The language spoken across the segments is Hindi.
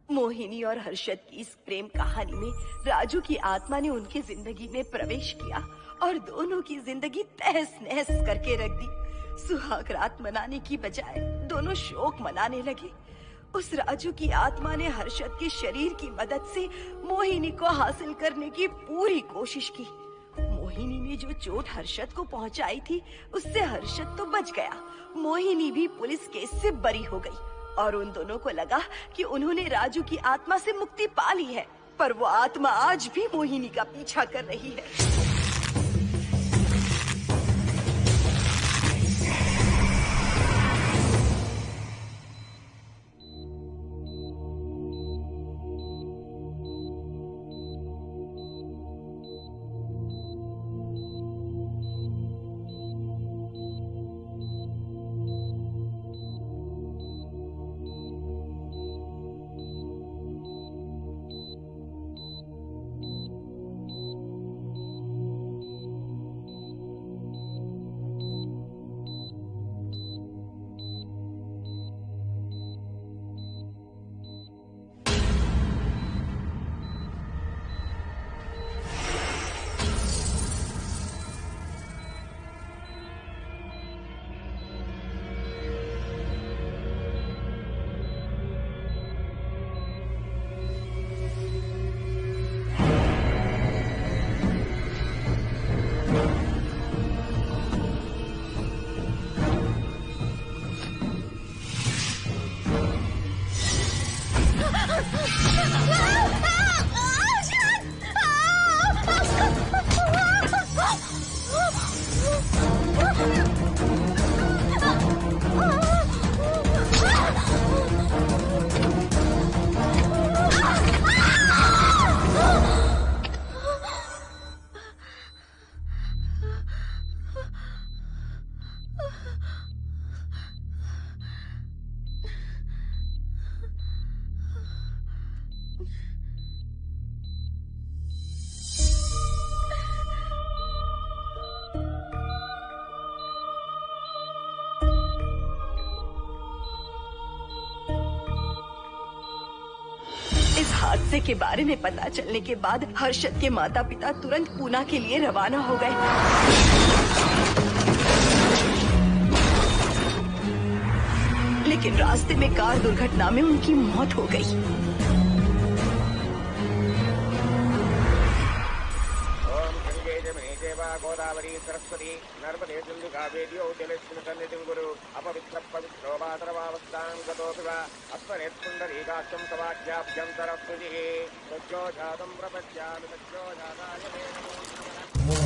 मोहिनी और हर्षद की इस प्रेम कहानी में राजू की आत्मा ने उनकी जिंदगी में प्रवेश किया और दोनों की जिंदगी तहस नहस करके रख दी। सुहाग रात मनाने की बजाय दोनों शोक मनाने लगे। उस राजू की आत्मा ने हर्षद के शरीर की मदद से मोहिनी को हासिल करने की पूरी कोशिश की। मोहिनी ने जो चोट हर्षद को पहुंचाई थी उससे हर्षद तो बच गया, मोहिनी भी पुलिस केस से बरी हो गई और उन दोनों को लगा कि उन्होंने राजू की आत्मा से मुक्ति पा ली है, पर वो आत्मा आज भी मोहिनी का पीछा कर रही है। इस हादसे के बारे में पता चलने के बाद हर्षद के माता पिता तुरंत पूना के लिए रवाना हो गए। लेकिन रास्ते में कार दुर्घटना में उनकी मौत हो गई। गोदावरी सरस्वती नर्मदे सिंधु कावेरी जलेस्मिन् सन्निधिं कुरु अपवित्र पवित्रो मातरवावस्थां गतोऽपि वा अस्मरेत्पुण्डरीकाक्षं तवाख्याभ्यन्तरस्तुतिः सज्जो जातं प्रपद्यामि सज्जो जाताय मे नमो।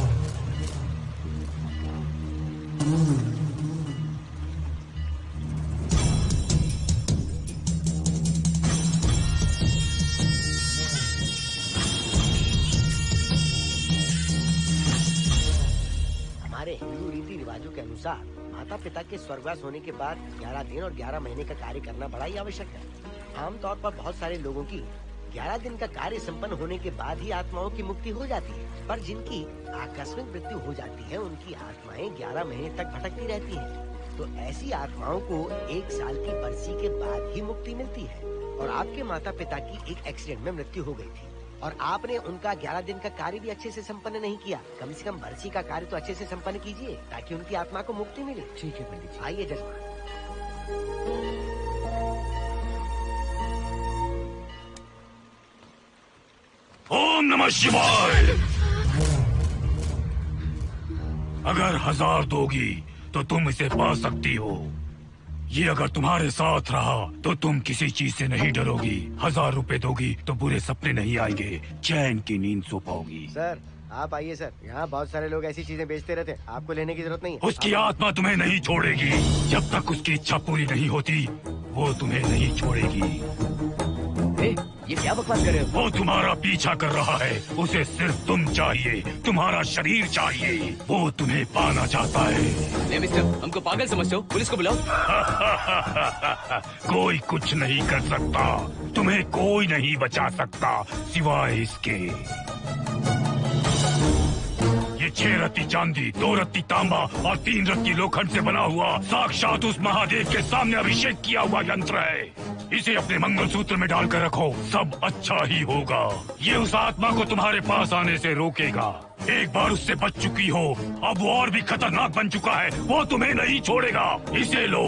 हमारे हिंदू रीति रिवाजों के अनुसार माता पिता के स्वर्गवास होने के बाद 11 दिन और 11 महीने का कार्य करना बड़ा ही आवश्यक है। आमतौर पर बहुत सारे लोगों की 11 दिन का कार्य संपन्न होने के बाद ही आत्माओं की मुक्ति हो जाती है, पर जिनकी आकस्मिक मृत्यु हो जाती है उनकी आत्माएं 11 महीने तक भटकती रहती हैं। तो ऐसी आत्माओं को 1 साल की बरसी के बाद ही मुक्ति मिलती है। और आपके माता पिता की एक एक्सीडेंट में मृत्यु हो गई थी और आपने उनका 11 दिन का कार्य भी अच्छे से संपन्न नहीं किया। कम से कम बरसी का कार्य तो अच्छे से संपन्न कीजिए ताकि उनकी आत्मा को मुक्ति मिले। ठीक है पंडित जी। आइए जजमान। ओम नमः शिवाय। अगर 1000 दोगी तो तुम इसे पा सकती हो। ये अगर तुम्हारे साथ रहा तो तुम किसी चीज से नहीं डरोगी। 1000 रुपए दोगी तो बुरे सपने नहीं आएंगे, चैन की नींद सो पाओगी। सर आप आइए सर, यहाँ बहुत सारे लोग ऐसी चीजें बेचते रहते हैं, आपको लेने की जरूरत नहीं है। उसकी आत्मा तुम्हें नहीं छोड़ेगी। जब तक उसकी इच्छा पूरी नहीं होती वो तुम्हें नहीं छोड़ेगी। ये क्या बकवास कर रहे हो? वो तुम्हारा पीछा कर रहा है, उसे सिर्फ तुम चाहिए, तुम्हारा शरीर चाहिए। वो तुम्हें पाना चाहता है। मिस्टर, हमको पागल समझते हो? पुलिस को बुलाओ। कोई कुछ नहीं कर सकता, तुम्हें कोई नहीं बचा सकता सिवाय इसके। ये 6 रत्ती चांदी, 2 रत्ती तांबा और 3 रत्ती लोखंड से बना हुआ साक्षात उस महादेव के सामने अभिषेक किया हुआ यंत्र है। इसे अपने मंगलसूत्र में डालकर रखो, सब अच्छा ही होगा। ये उस आत्मा को तुम्हारे पास आने से रोकेगा। एक बार उससे बच चुकी हो, अब वो और भी खतरनाक बन चुका है, वो तुम्हें नहीं छोड़ेगा। इसे लो,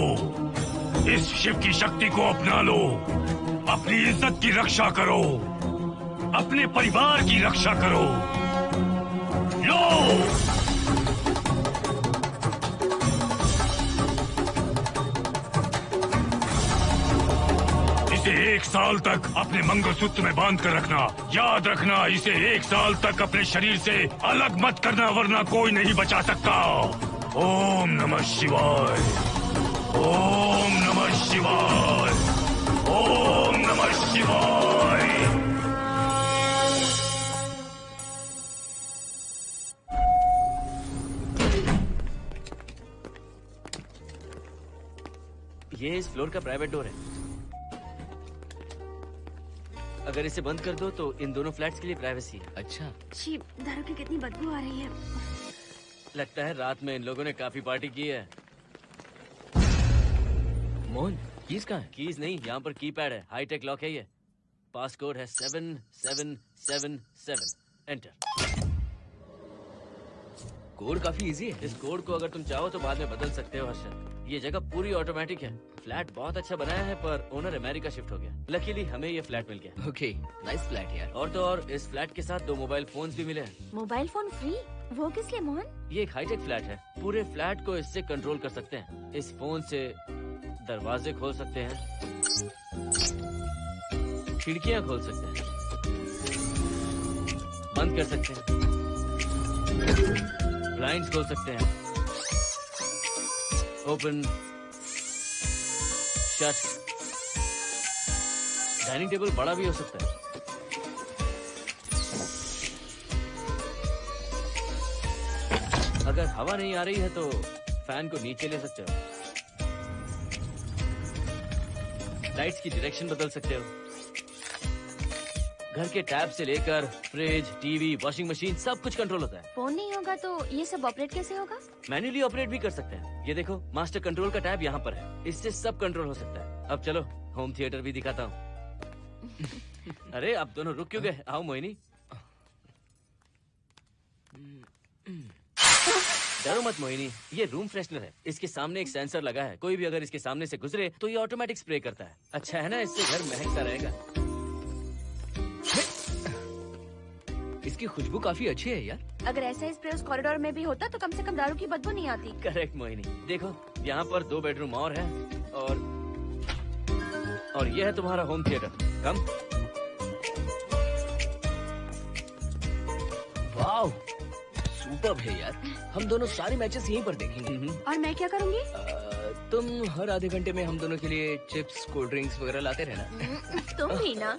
इस शिव की शक्ति को अपना लो, अपनी इज्जत की रक्षा करो, अपने परिवार की रक्षा करो। लो, इसे 1 साल तक अपने मंगलसूत्र में बांध कर रखना। याद रखना, इसे 1 साल तक अपने शरीर से अलग मत करना, वरना कोई नहीं बचा सकता। ओम नमः शिवाय, ओम नमः शिवाय, ओम नमः शिवाय। ये इस फ्लोर का प्राइवेट डोर है। अगर इसे बंद कर दो तो इन दोनों फ्लैट्स के लिए प्राइवेसी है। अच्छा, छी, दारू की कितनी बदबू आ रही है। लगता है रात में इन लोगों ने काफी पार्टी की है। मोहन, कीज कहाँ है? कीज नहीं, यहाँ पर कीपैड है। हाईटेक लॉक है ये। पासकोड है 7777। एंटर। कोड काफी इजी है। इस कोड को अगर तुम चाहो तो बाद में बदल सकते हो हर्षद। ये जगह पूरी ऑटोमेटिक है। फ्लैट बहुत अच्छा बनाया है, पर ओनर अमेरिका शिफ्ट हो गया। लकीली हमें ये फ्लैट मिल गया। ओके, नाइस फ्लैट यार। और तो और इस फ्लैट के साथ 2 मोबाइल फोन्स भी मिले हैं। Mobile phone free? वो किस लिए मोहन? ये एक हाईटेक फ्लैट है। पूरे फ्लैट को इससे कंट्रोल कर सकते हैं। इस फोन से दरवाजे खोल सकते हैं, खिड़कियां खोल सकते हैं, बंद कर सकते हैं, ब्लाइंड्स खोल सकते हैं, ओपन, शट। डाइनिंग टेबल बड़ा भी हो सकता है। अगर हवा नहीं आ रही है तो फैन को नीचे ले सकते हो। लाइट्स की डायरेक्शन बदल सकते हो। घर के टैब से लेकर फ्रिज, टीवी, वॉशिंग मशीन सब कुछ कंट्रोल होता है। फोन नहीं होगा तो ये सब ऑपरेट कैसे होगा? मैन्युअली ऑपरेट भी कर सकते हैं। ये देखो, मास्टर कंट्रोल का टैब यहाँ पर है। इससे सब कंट्रोल हो सकता है। अब चलो होम थिएटर भी दिखाता हूँ। अरे आप दोनों रुक क्यों गए? आओ मोहिनी। डरो मत मोहिनी, ये रूम फ्रेशनर है। इसके सामने एक सेंसर लगा है। कोई भी अगर इसके सामने से गुजरे तो ये ऑटोमेटिक स्प्रे करता है। अच्छा है ना, इससे घर महकता रहेगा। इसकी खुशबू काफी अच्छी है यार। अगर ऐसा स्प्रे उस कॉरिडोर में भी होता तो कम से कम दारू की बदबू नहीं आती। करेक्ट मोहिनी। देखो, यहाँ पर 2 बेडरूम और है और ये है तुम्हारा होम थिएटर। कम। वाओ, सुपर्ब है यार। हम दोनों सारे मैचेस यहीं पर देखेंगे। और मैं क्या करूँगी? तुम हर आधे घंटे में हम दोनों के लिए चिप्स, कोल्ड ड्रिंक्स वगैरह लाते रहना। तुम भी ना।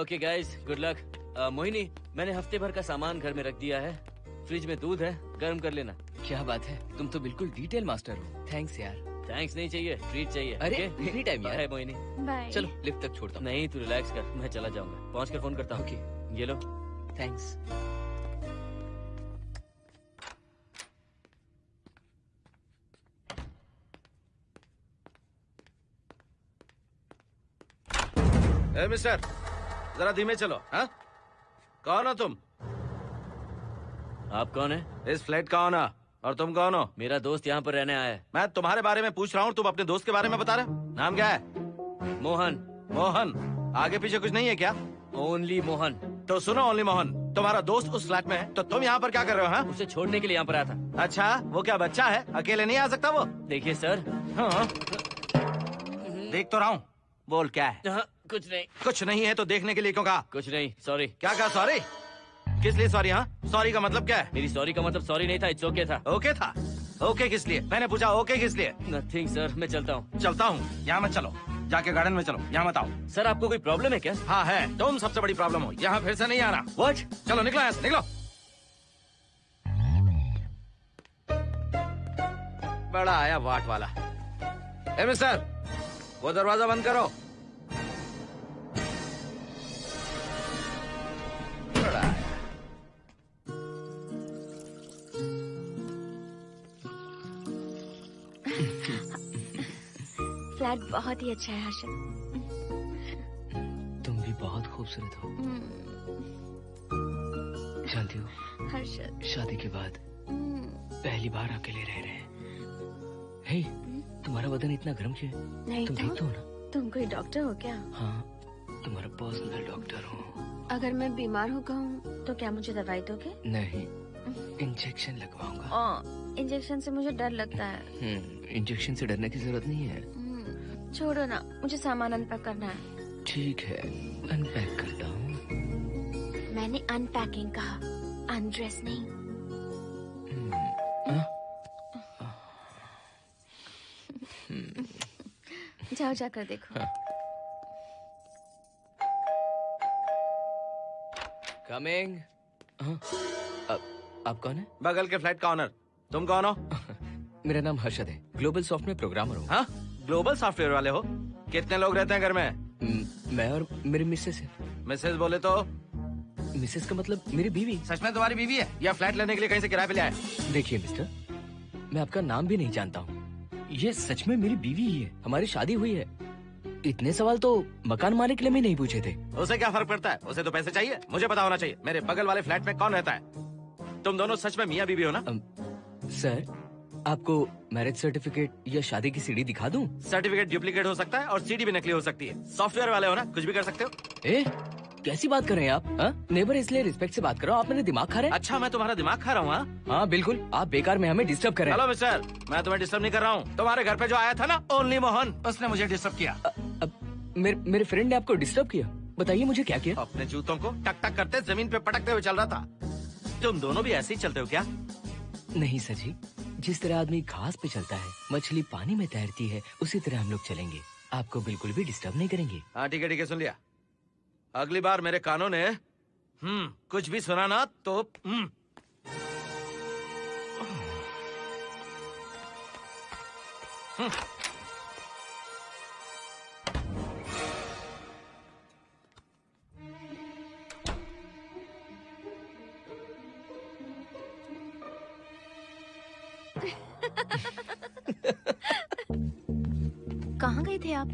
Okay guys, good luck. Mohini, मैंने हफ्ते भर का सामान घर में रख दिया है। फ्रिज में दूध है, गर्म कर लेना। क्या बात है, तुम तो बिल्कुल डिटेल मास्टर हो। थैंक्स यार। थैंक्स नहीं चाहिए, ट्रीट चाहिए। अरे एनी टाइम यार। मोहिनी, बाय। चलो लिफ्ट तक छोड़ता हूँ। नहीं, तू रिलैक्स कर, मैं चला जाऊंगा। पहुँच कर फोन करता हूँ। ओके, ये लो। थैंक्स। ए मिस्टर, जरा धीमे चलो। हाँ, कौन हो तुम? आप कौन है? इस फ्लैट का ओनर। और तुम कौन हो? मेरा दोस्त यहाँ पर रहने आया है। मैं तुम्हारे बारे में पूछ रहा हूँ, तुम अपने दोस्त के बारे में बता रहे हो। नाम क्या है? मोहन। मोहन? आगे पीछे कुछ नहीं है क्या? ओनली मोहन। तो सुनो ओनली मोहन, तुम्हारा दोस्त उस फ्लैट में है, तो तुम यहाँ पर क्या कर रहे हो? हाँ, उसे छोड़ने के लिए यहाँ पर आया था। अच्छा, वो क्या बच्चा है? अकेले नहीं आ सकता वो? देखिए सर। हाँ, देख तो रहा हूँ। बोल क्या है? हाँ, कुछ नहीं। कुछ नहीं है तो देखने के लिए क्यों कहा? कुछ नहीं, सॉरी। क्या कहा? सॉरी? किस लिए सॉरी? हाँ, सॉरी का मतलब क्या है? मेरी सॉरी का मतलब सॉरी नहीं था, इट्स ओके था। ओके था? ओके किस लिए? मैंने पूछा ओके किस लिए? नथिंग सर, मैं चलता हूँ। चलता हूँ? यहाँ मत चलो, जाके गार्डन में चलो। यहाँ मत आओ। सर, आपको कोई प्रॉब्लम है क्या? हाँ है, तुम सबसे बड़ी प्रॉब्लम हो। यहाँ फिर से नहीं आना। व्हाट? चलो निकलो यहाँ से, निकलो। बड़ा आया वाट वाला। ए मिस्टर, वो दरवाजा बंद करो। फ्लैट बहुत ही अच्छा है हर्षद। तुम भी बहुत खूबसूरत हो। जानती हो, हर्षद, शादी के बाद पहली बार अकेले रह रहे हैं। हे, तुम्हारा बदन इतना गर्म क्यों है? नहीं तुम तो ठीक तो हो ना? तुम कोई डॉक्टर हो क्या? हाँ, तुम्हारा पर्सनल डॉक्टर हूँ। अगर मैं बीमार हो गया हूँ तो क्या मुझे दवाई दोगे? नहीं, इंजेक्शन लगवाऊंगा। इंजेक्शन से मुझे डर लगता है। इंजेक्शन से डरने की जरूरत नहीं है। छोड़ो ना, मुझे सामान अनपैक करना है। ठीक है, अनपैक करता हूँ। मैंने अनपैकिंग कहा, अनड्रेस नहीं। जाओ जाकर देखो। कमिंग। आप कौन है? बगल के फ्लैट का ऑनर। तुम कौन हो? मेरा नाम हर्षद है, ग्लोबल सॉफ्टवेयर प्रोग्रामर हूँ। हाँ, ग्लोबल सॉफ्टवेयर वाले हो? कितने लोग रहते हैं घर में? मैं और मेरी मिसेस है। मिसेज बोले तो? मिसेस का मतलब मेरी बीवी। सच में तुम्हारी बीवी है या फ्लैट लेने के लिए कहीं से किराए पे ले आए? देखिए मिस्टर, मैं आपका नाम भी नहीं जानता हूँ। ये सच में मेरी बीवी ही है, हमारी शादी हुई है। इतने सवाल तो मकान मालिक ने भी नहीं पूछे थे। उसे क्या फर्क पड़ता है? उसे तो पैसे चाहिए, मुझे पता होना चाहिए। मेरे बगल वाले फ्लैट में कौन रहता है? तुम दोनों सच में मियाँ बीवी हो ना? सर, आपको मैरिज सर्टिफिकेट या शादी की सीडी दिखा दूं? सर्टिफिकेट डुप्लीकेट हो सकता है और सीडी भी नकली हो सकती है। सॉफ्टवेयर वाले हो ना, कुछ भी कर सकते हो। कैसी बात कर रहे हैं आप? नेबर इसलिए रिस्पेक्ट से बात कर रहा हूँ, आप मेरे दिमाग खा रहे हैं। अच्छा, मैं तुम्हारा दिमाग खा रहा हूँ? हाँ बिल्कुल, आप बेकार में हमें डिस्टर्ब कर रहे हैं। हेलो मिस्टर, मैं तुम्हें डिस्टर्ब नहीं कर रहा हूँ। तुम्हारे घर पे जो आया था ना, ओनली मोहन, उसने मुझे डिस्टर्ब किया। मेरे फ्रेंड ने आपको डिस्टर्ब किया? बताइए मुझे क्या किया? अपने जूतों को टक टक करते जमीन पे पटकते हुए चल रहा था। तुम दोनों भी ऐसे ही चलते हो क्या? नहीं सर जी, जिस तरह आदमी घास पे चलता है, मछली पानी में तैरती है, उसी तरह हम लोग चलेंगे। आपको बिल्कुल भी डिस्टर्ब नहीं करेंगे। हाँ ठीक है, सुन लिया। अगली बार मेरे कानों ने कुछ भी सुना ना तो कहाँ गए थे आप?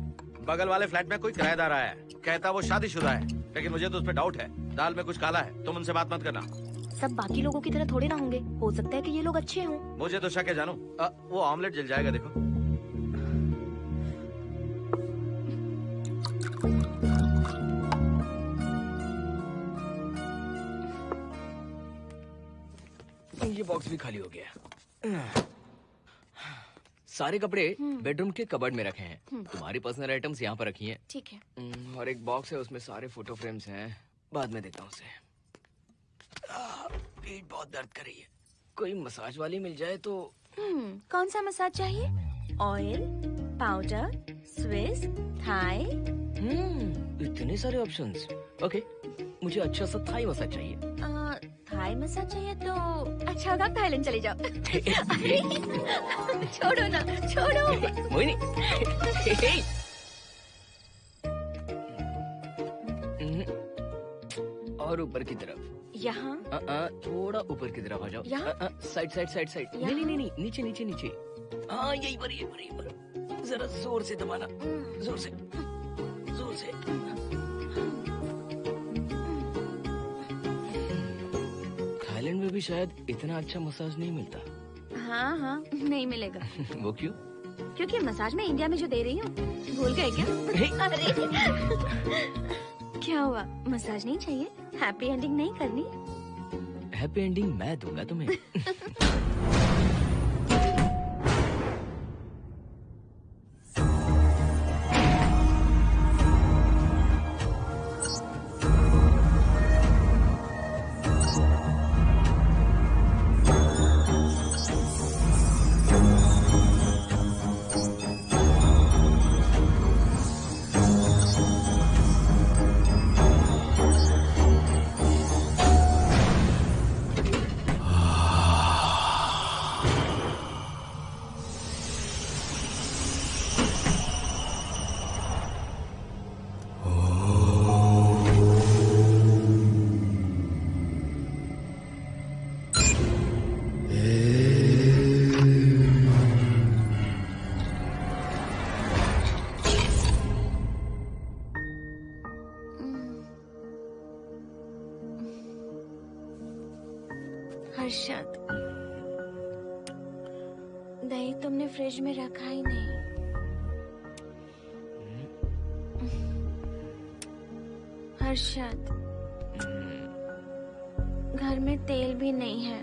बगल वाले फ्लैट में कोई किराएदार आया है, कहता वो शादीशुदा है, लेकिन मुझे तो उस पर डाउट है। दाल में कुछ काला है, तुम उनसे बात मत करना। सब बाकी लोगों की तरह थोड़े ना होंगे, हो सकता है कि ये लोग अच्छे हों। मुझे तो शक है जानू। वो ऑमलेट जल जाएगा, देखो। ये बॉक्स भी खाली हो गया। सारे कपड़े बेडरूम के कबर्ड में रखे हैं। तुम्हारी पर्सनल आइटम्स यहाँ पर रखी हैं। ठीक है। और एक बॉक्स है, उसमें सारे फोटो फ्रेम्स हैं। बाद में देता हूँ उसे। पीठ बहुत दर्द कर रही है, कोई मसाज वाली मिल जाए तो। कौन सा मसाज चाहिए? Oil, powder, Swiss, Thai? इतने सारे ऑप्शंस। ओके, मुझे अच्छा सा थाई मसाज चाहिए। थाई मसाज चाहिए तो अच्छा होगा थाईलैंड चले जाओ। छोड़ो ना, छोड़ो। मोहिनी। और ऊपर की तरफ। यहाँ? थोड़ा ऊपर की तरफ आ जाओ। यहाँ? Side side side side. नहीं नहीं नहीं, नीचे नीचे नीचे। हाँ यही पर, यही पर, यही पर। जरा जोर से दबाना, जोर से, जोर से। थाईलैंड में भी शायद इतना अच्छा मसाज नहीं मिलता। हाँ हाँ, नहीं मिलेगा। वो क्यों? क्योंकि मसाज मैं इंडिया में जो दे रही हूँ, भूल गए क्या? अरे क्या हुआ, मसाज नहीं चाहिए? हैप्पी एंडिंग नहीं करनी? हैप्पी एंडिंग मैं दूंगा तुम्हें। हर्षद, दही तुमने फ्रिज में रखा ही नहीं। हर्षद, घर में तेल भी नहीं है।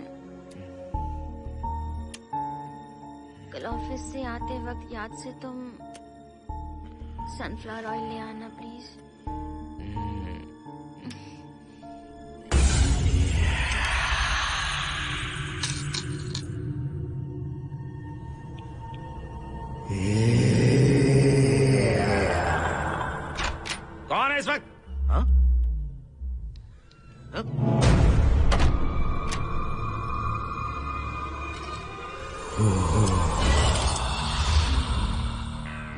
कल ऑफिस से आते वक्त याद से तुम सनफ्लावर ऑयल ले आना प्लीज। कौन है इस वक्त? हाँ? हाँ?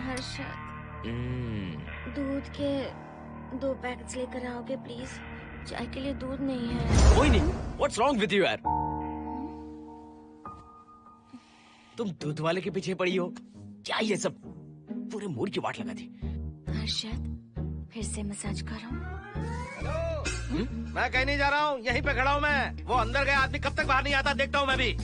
हर्षद, दूध के 2 पैकेट्स लेकर आओगे प्लीज? चाय के लिए दूध नहीं है। कोई नहीं। What's wrong with you यार? तुम दूध वाले के पीछे पड़ी हो क्या? ये सब पूरे मूड की वाट लगा दी। हर्षद, फिर से मसाज करो। मैं कहीं नहीं जा रहा हूँ, यहीं पे खड़ा हूँ मैं। वो अंदर गया आदमी कब तक बाहर नहीं आता, देखता हूँ मैं भी।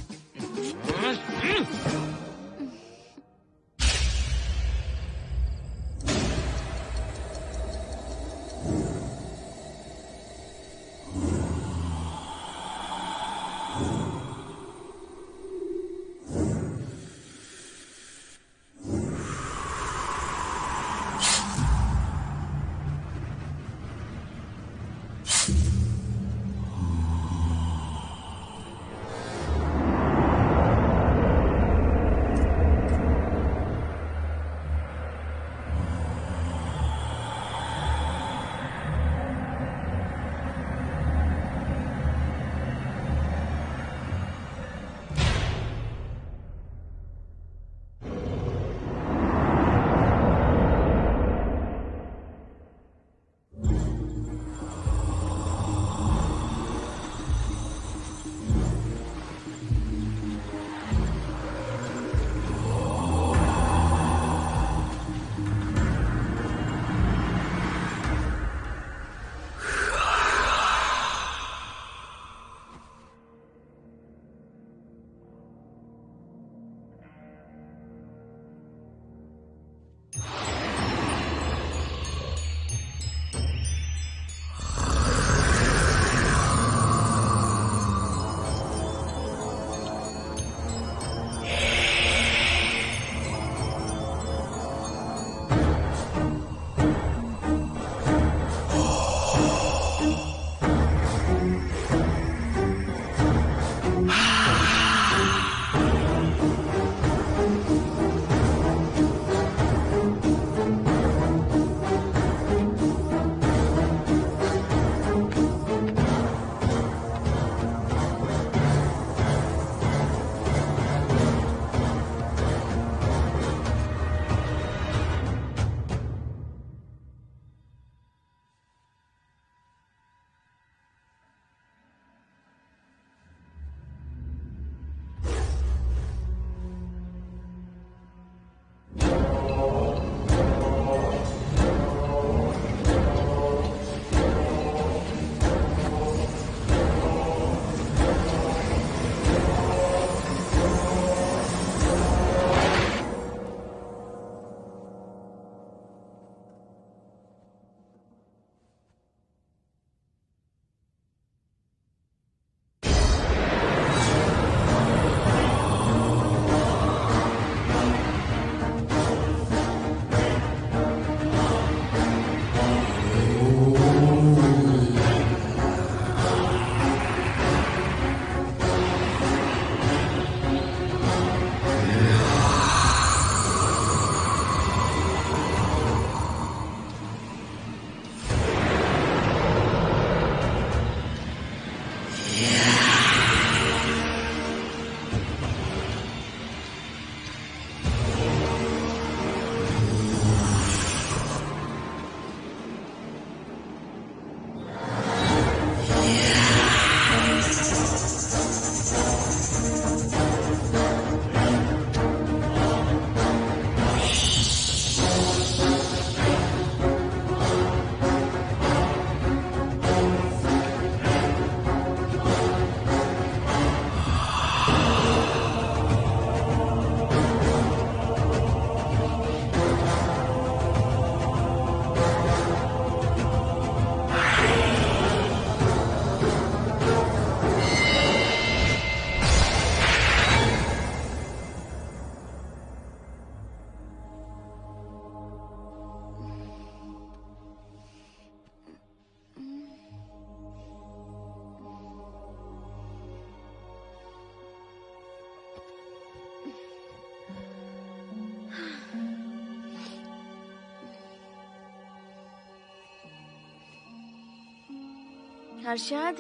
हर्षद,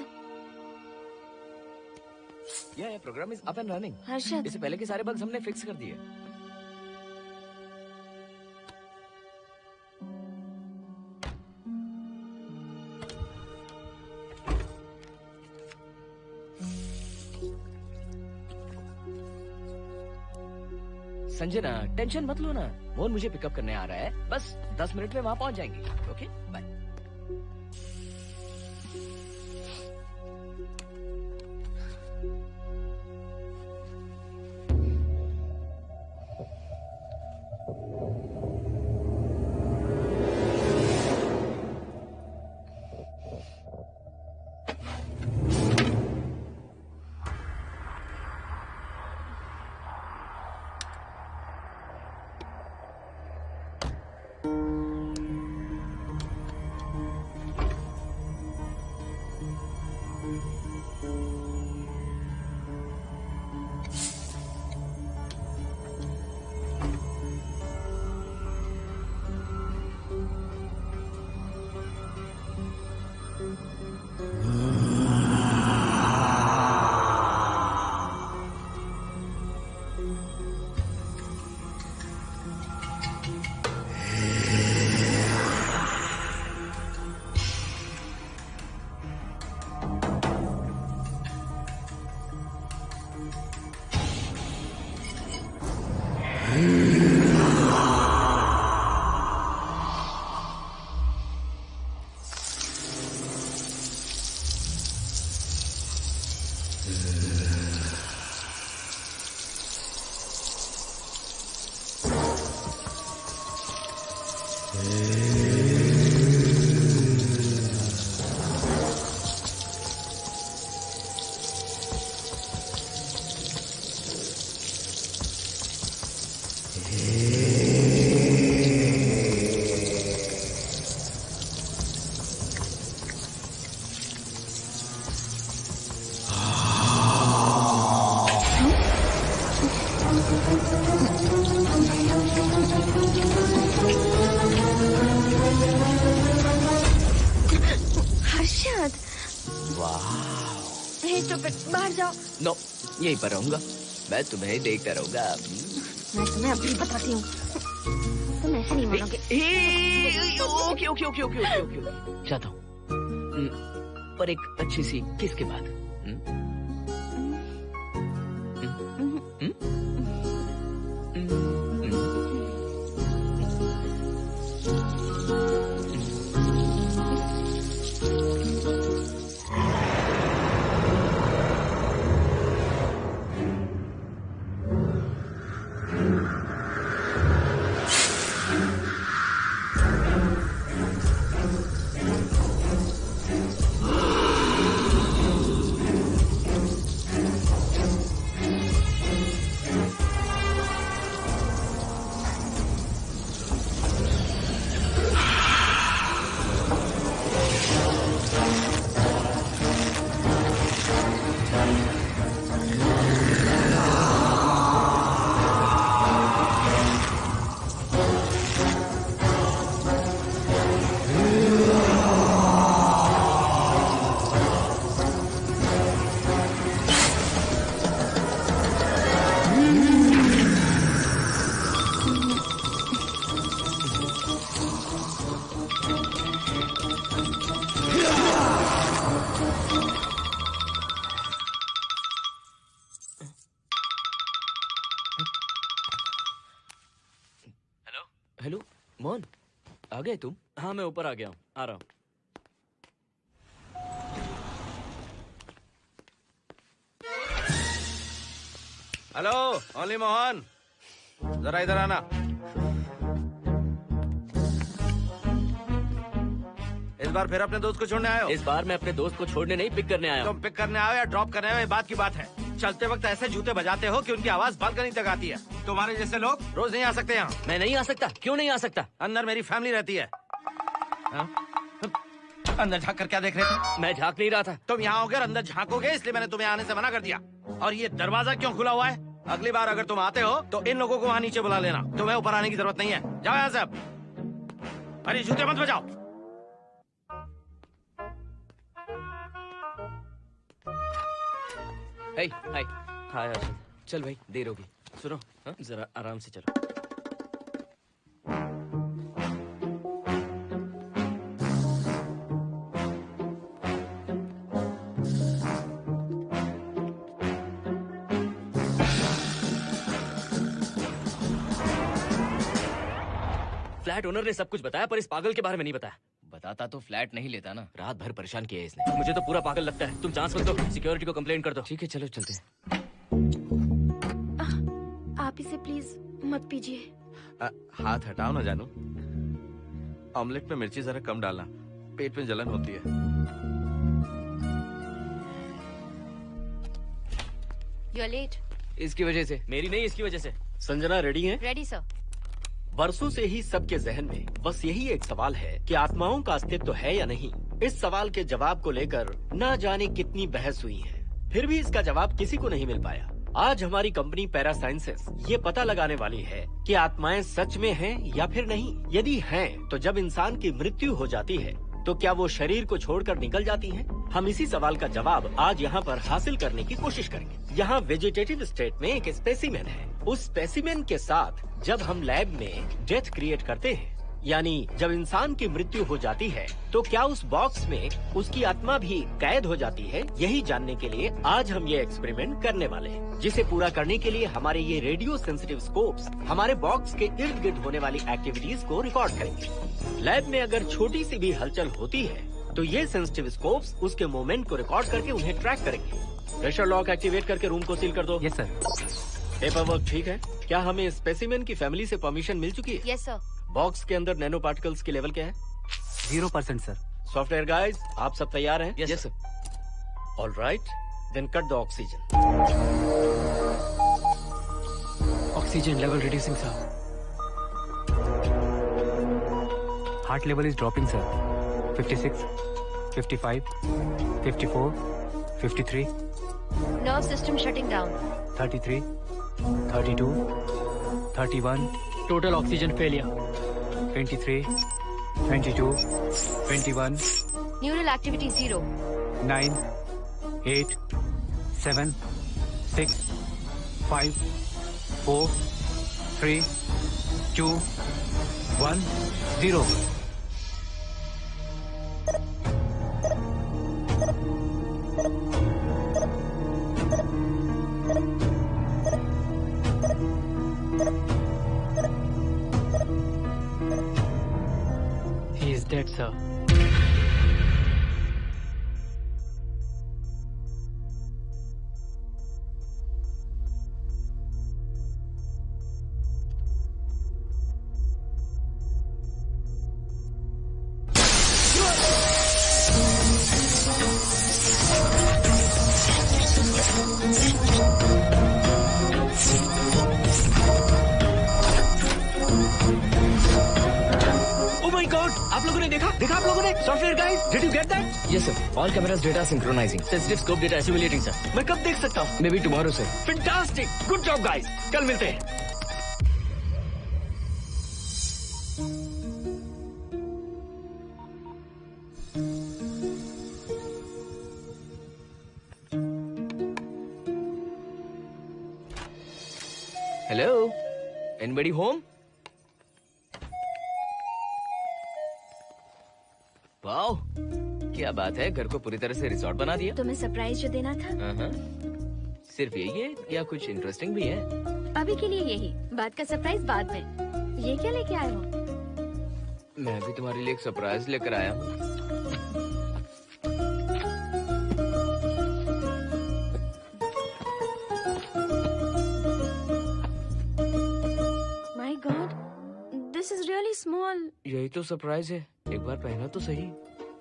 ये programme is up and running. Harshad, इससे पहले के सारे बग्स हमने फिक्स कर दिए। संजना, टेंशन मत लो ना, मोहन मुझे पिकअप करने आ रहा है, बस 10 मिनट में वहां पहुंच जाएंगे। Okay bye. नो, यहीं पर रहूंगा, मैं तुम्हें देखता रहूंगा। मैं तुम्हें अभी बताती हूँ, तुम ऐसे नहीं मानोगे। Okay okay okay okay okay okay, चाहता हूँ, पर एक अच्छी सी किस के बाद। हेलो मोहन, आ गए तुम? हाँ मैं ऊपर आ गया हूँ, आ रहा हूँ। हेलो ओनली मोहन, जरा इधर आना। इस बार फिर अपने दोस्त को छोड़ने आए हो? इस बार मैं अपने दोस्त को छोड़ने नहीं, पिक करने आया हूँ। तुम पिक करने आए हो या ड्रॉप करने आए हो, ये बात की बात है। चलते वक्त ऐसे जूते बजाते हो कि उनकी आवाज बालकनी तक आती है। तुम्हारे जैसे लोग रोज नहीं आ सकते यहाँ। मैं नहीं आ सकता? क्यों नहीं आ सकता? अंदर मेरी फैमिली रहती है। अंदर झाँक कर क्या देख रहे थे? मैं झाँक नहीं रहा था। तुम यहाँ होकर अंदर झाँकोगे, इसलिए मैंने तुम्हें आने से मना कर दिया। और ये दरवाजा क्यों खुला हुआ है? अगली बार अगर तुम आते हो तो इन लोगों को वहाँ नीचे बुला लेना, तुम्हें ऊपर आने की जरूरत नहीं है। जाओ यहाँ से अब। अरे जूते मत बजाओ। हाय हाय हाय हर्षद। चल भाई देर होगी। सुनो हाँ जरा आराम से चलो। फ्लैट ओनर ने सब कुछ बताया पर इस पागल के बारे में नहीं बताया। बताता तो फ्लैट नहीं लेता ना। रात भर परेशान किया है इसने मुझे तो पूरा पागल लगता है। तुम चांस मत दो, सिक्योरिटी को कंप्लेन कर दो। ठीक है चलो चलते हैं। आप इसे प्लीज मत पीजिए। हाथ हटाओ ना जानू। ऑमलेट में मिर्ची जरा कम डालना, पेट में जलन होती है। You are late. इसकी वजह से। मेरी नहीं, इसकी वजह से। संजना रेडी हैं? Ready sir. बरसों से ही सबके जहन में बस यही एक सवाल है कि आत्माओं का अस्तित्व है या नहीं। इस सवाल के जवाब को लेकर ना जाने कितनी बहस हुई है, फिर भी इसका जवाब किसी को नहीं मिल पाया। आज हमारी कंपनी पैरा साइंसेस ये पता लगाने वाली है कि आत्माएं सच में हैं या फिर नहीं। यदि हैं, तो जब इंसान की मृत्यु हो जाती है तो क्या वो शरीर को छोड़कर निकल जाती हैं? हम इसी सवाल का जवाब आज यहाँ पर हासिल करने की कोशिश करेंगे। यहाँ वेजिटेटिव स्टेट में एक स्पेसिमेन है। उस स्पेसिमेन के साथ जब हम लैब में डेथ क्रिएट करते हैं, यानी जब इंसान की मृत्यु हो जाती है, तो क्या उस बॉक्स में उसकी आत्मा भी कैद हो जाती है? यही जानने के लिए आज हम ये एक्सपेरिमेंट करने वाले हैं, जिसे पूरा करने के लिए हमारे ये रेडियो सेंसिटिव स्कोप्स हमारे बॉक्स के इर्द गिर्द होने वाली एक्टिविटीज को रिकॉर्ड करेंगे। लैब में अगर छोटी सी भी हलचल होती है तो ये सेंसिटिव स्कोप्स उसके मूवमेंट को रिकॉर्ड करके उन्हें ट्रैक करेंगे। प्रेशर लॉक एक्टिवेट करके रूम को सील कर दो। Yes sir. पेपर वर्क ठीक है? क्या हमें स्पेसिमेन की फैमिली से परमिशन मिल चुकी है? Yes sir. बॉक्स के अंदर नैनो पार्टिकल्स की लेवल क्या है? 0% सर। सॉफ्टवेयर गाइस, आप सब तैयार हैं? Yes sir. All right, then cut the oxygen. Oxygen level reducing sir. Heart level is dropping sir. 56, 55, 54, 53, nerve system shutting down. 33, 32, 31, total oxygen failure. 23, 22, 21, neural activity 0। 9, 8, 7, 6, 5, 4, 3, 2, 1, 0। He is dead, sir. आप लोगों ने देखा आप लोगों ने? Software guys, did you get that? Yes sir. All cameras data synchronizing. Sensitive scope data assimilating sir. मैं कब देख सकता हूँ? Maybe tomorrow sir. Fantastic, good job guys, कल मिलते हैं। Hello, anybody home? वाओ, क्या बात है, घर को पूरी तरह से रिसोर्ट बना दिया। तुम्हें सरप्राइज जो देना था। सिर्फ यही है या कुछ इंटरेस्टिंग भी है? अभी के लिए यही, बात का सरप्राइज बाद में। ये क्या लेके आए हो? मैं भी तुम्हारे लिए एक सरप्राइज लेकर आया हूँ। My God, this is really small. यही तो सरप्राइज है, एक बार पहना तो सही।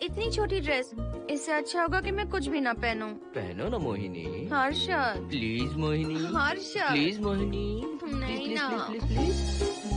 इतनी छोटी ड्रेस, इससे अच्छा होगा कि मैं कुछ भी ना पहनूं। पहनो ना मोहिनी। हर्षद, प्लीज मोहिनी। हर्षद, प्लीज मोहिनी। नहीं ना। Please please.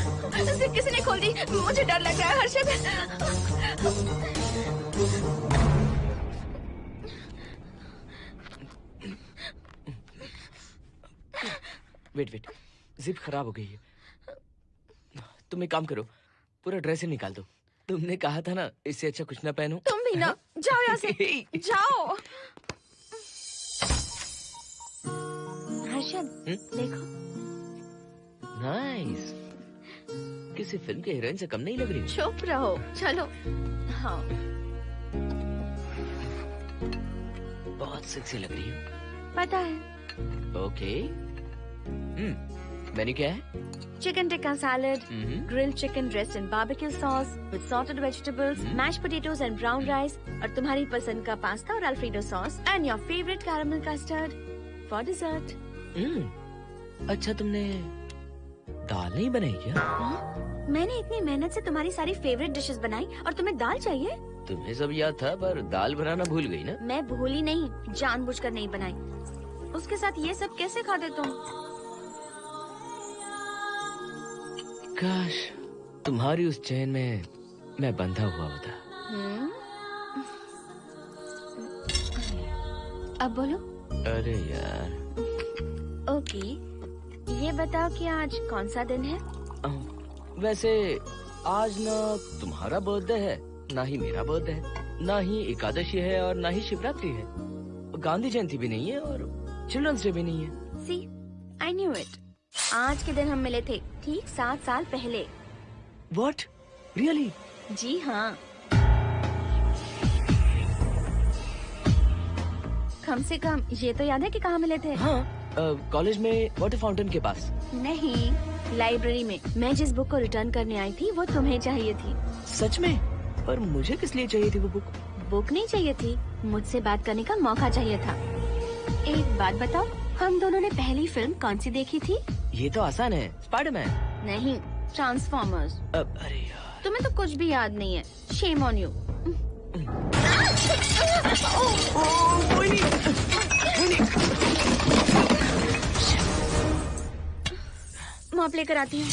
जिप किसी ने खोल दी, मुझे डर लग रहा है हर्षद। वेट, जिप खराब हो गई है। तुम एक काम करो, पूरा ड्रेस ही निकाल दो। तुमने कहा था ना इससे अच्छा कुछ ना पहनो। तुम भी ना, जाओ यहाँ से, जाओ। हर्षद, देखो। नाइस। किसी फिल्म के हीरोइन से कम नहीं लग रही। चुप रहो, चलो। हाँ, बहुत सेक्सी लग रही है। पता है। ओके। मेन्यू क्या है? Chicken tikka salad, grilled chicken dressed in barbecue sauce with sauteed vegetables, mashed potatoes and brown rice, और तुम्हारी पसंद का पास्ता और alfredo sauce, and your favourite caramel custard for dessert. अच्छा, तुमने दाल नहीं बनाई क्या? मैंने इतनी मेहनत से तुम्हारी सारी फेवरेट डिशेस बनाई और तुम्हें दाल चाहिए? तुम्हें सब याद था, पर दाल बनाना भूल गई ना? मैं भूली नहीं, जानबूझकर नहीं बनाई। उसके साथ ये सब कैसे खाते तुम? काश तुम्हारी उस चैन में मैं बंधा हुआ होता। अब बोलो। अरे यार। ओके, ये बताओ कि आज कौन सा दिन है? वैसे आज ना तुम्हारा बर्थडे है, ना ही मेरा बर्थडे है, ना ही एकादशी है और ना ही शिवरात्रि है, गांधी जयंती भी नहीं है और चिल्ड्रंस डे भी नहीं है। सी, आई न्यू इट। आज के दिन हम मिले थे ठीक 7 साल पहले। What? Really? जी हाँ। कम से कम ये तो याद है कि कहाँ मिले थे? हाँ, कॉलेज में वाटर फाउंटेन के पास। नहीं, लाइब्रेरी में। मैं जिस बुक को रिटर्न करने आई थी वो तुम्हें चाहिए थी। सच में? पर मुझे किस लिए चाहिए थी वो बुक? बुक नहीं चाहिए थी, मुझसे बात करने का मौका चाहिए था। एक बात बताओ, हम दोनों ने पहली फिल्म कौन सी देखी थी? ये तो आसान है, स्पाइडरमैन। नहीं, ट्रांसफॉर्मर्स। अरे यार, तुम्हें तो कुछ भी याद नहीं है। Shame on you. मॉप लेकर आती हूँ।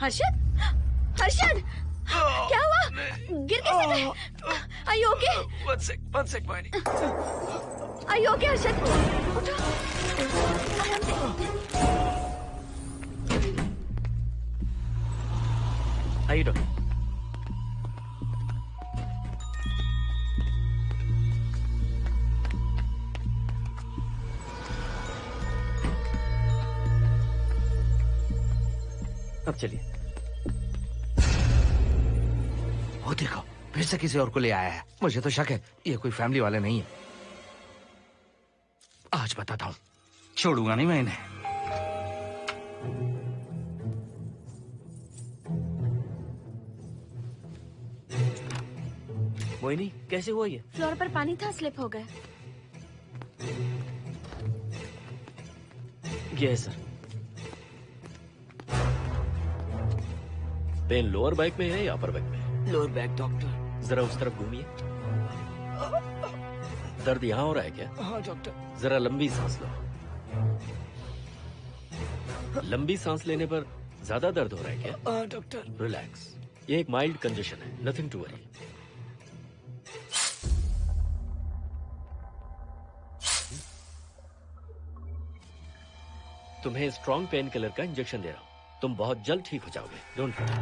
हर्षद, हर्षद, क्या हुआ? गिर कैसे गए? Are you okay? One sec, Moini. Are you okay, Harshad? उठो। आराम से। आइए डॉक्टर। अब चलिए। वो देखो, फिर से किसी और को ले आया है। मुझे तो शक है ये कोई फैमिली वाले नहीं है। आज बताता हूँ, छोड़ूंगा नहीं मैं इन्हें। मोहिनी, कैसे हुआ ये? फ्लोर पर पानी था, स्लिप हो गए। ये है सर। पेन लोअर बैक में है या अपर बैक में? Lower back doctor. जरा उस तरफ घूमिए। दर्द यहाँ हो रहा है क्या? हाँ डॉक्टर। जरा लंबी सांस लो। लंबी सांस लेने पर ज्यादा दर्द हो रहा है क्या? हाँ डॉक्टर। रिलैक्स, ये एक माइल्ड कंजेशन है, नथिंग टू वरी। तुम्हें स्ट्रॉन्ग पेन किलर का इंजेक्शन दे रहा हूँ, तुम बहुत जल्द ठीक हो जाओगे, डोंट वरी।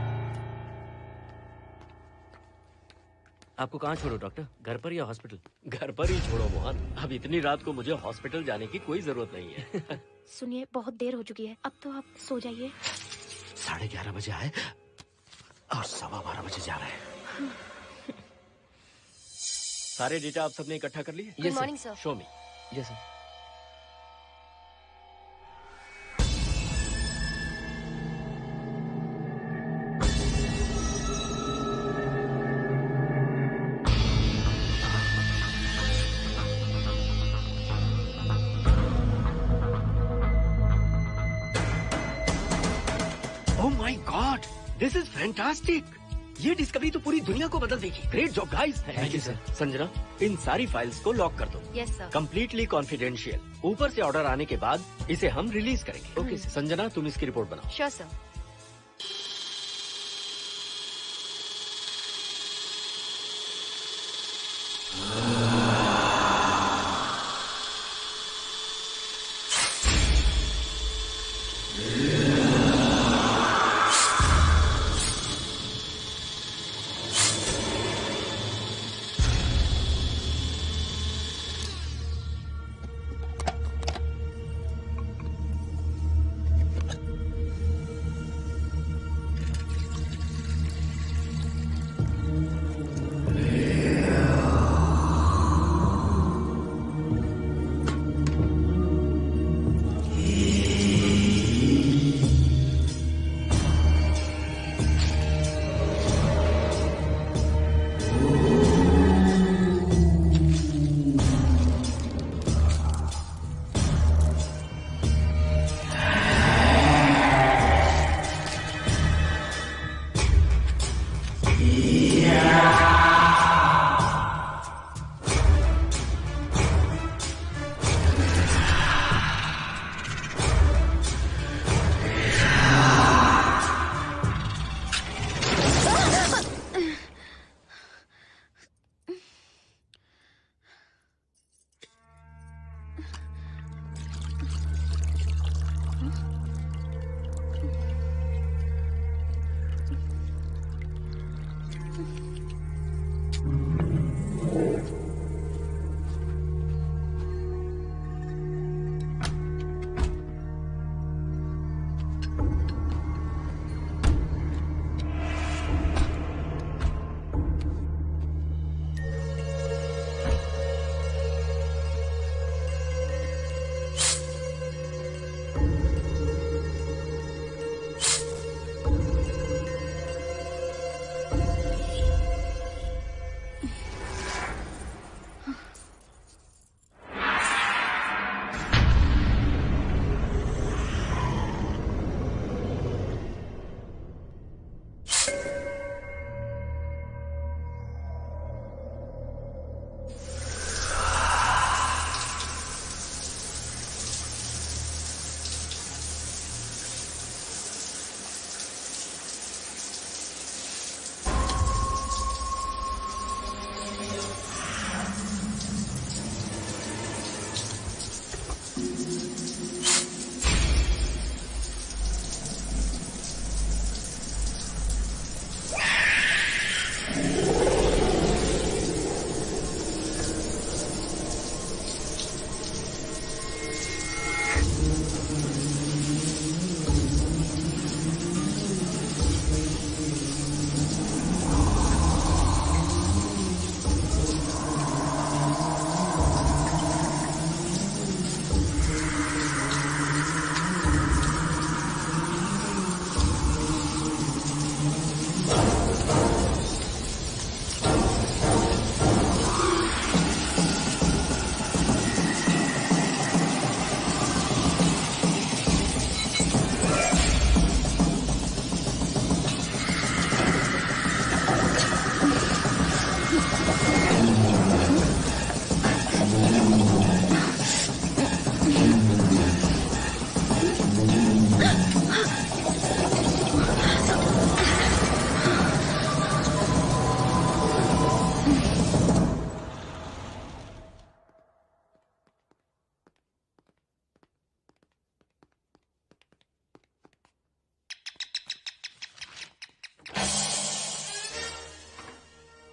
आपको कहाँ छोड़ो डॉक्टर, घर पर या हॉस्पिटल? घर पर ही छोड़ो मोहन, अब इतनी रात को मुझे हॉस्पिटल जाने की कोई जरूरत नहीं है। सुनिए, बहुत देर हो चुकी है, अब तो आप सो जाइए। 11:30 बजे आए और 12:15 बजे जा रहे हैं। सारे डेटा आप सबने इकट्ठा कर लिए? Good morning, sir. Show me. Yes sir. This is fantastic. ये डिस्कवरी तो पूरी दुनिया को बदल देगी। Great job guys. Thank you sir. Sanjana, इन सारी फाइल्स को लॉक कर दो। Yes sir. Completely confidential. ऊपर से ऑर्डर आने के बाद इसे हम रिलीज करेंगे। Okay sir. संजना, तुम इसकी रिपोर्ट बनाओ। Sure sir.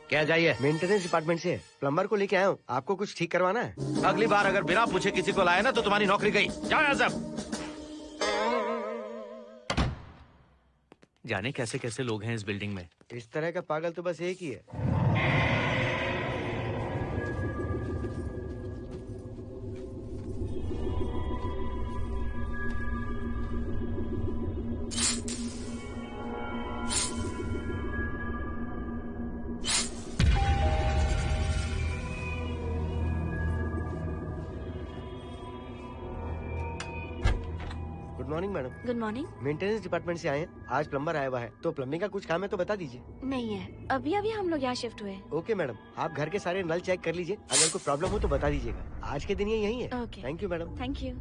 क्या चाहिए? मेंटेनेंस डिपार्टमेंट से प्लम्बर को लेके आया हूँ। आपको कुछ ठीक करवाना है? अगली बार अगर बिना पूछे किसी को लाए ना तो तुम्हारी नौकरी गई। जाओ यहाँ सब। जाने कैसे कैसे लोग हैं इस बिल्डिंग में। इस तरह का पागल तो बस एक ही है। Good morning madam. Good morning. Maintenance department से आए हैं। आज प्लम्बर आया हुआ है, तो प्लम्बिंग का कुछ काम है तो बता दीजिए। नहीं है, अभी अभी हम लोग यहाँ शिफ्ट हुए। ओके मैडम, आप घर के सारे नल चेक कर लीजिए, अगर कोई प्रॉब्लम हो तो बता दीजिएगा। आज के दिन ये यही है। Okay. Thank you madam. Thank you.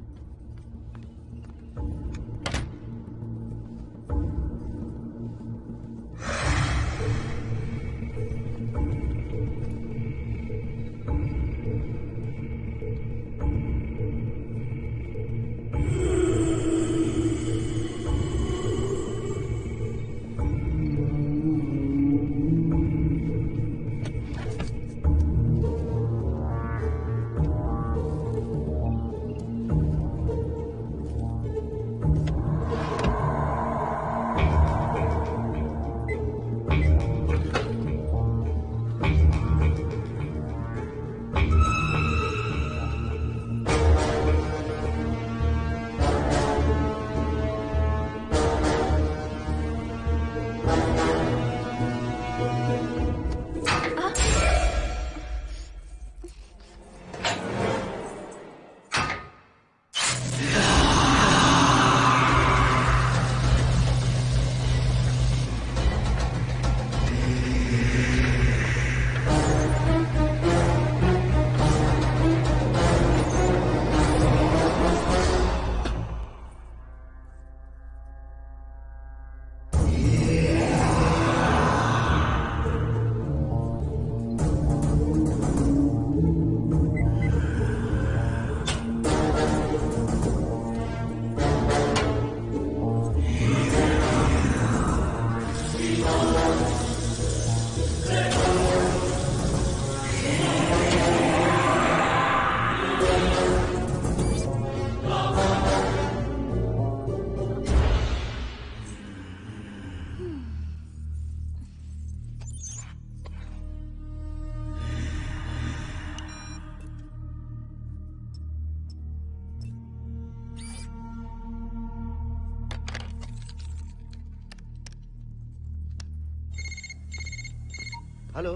Hello,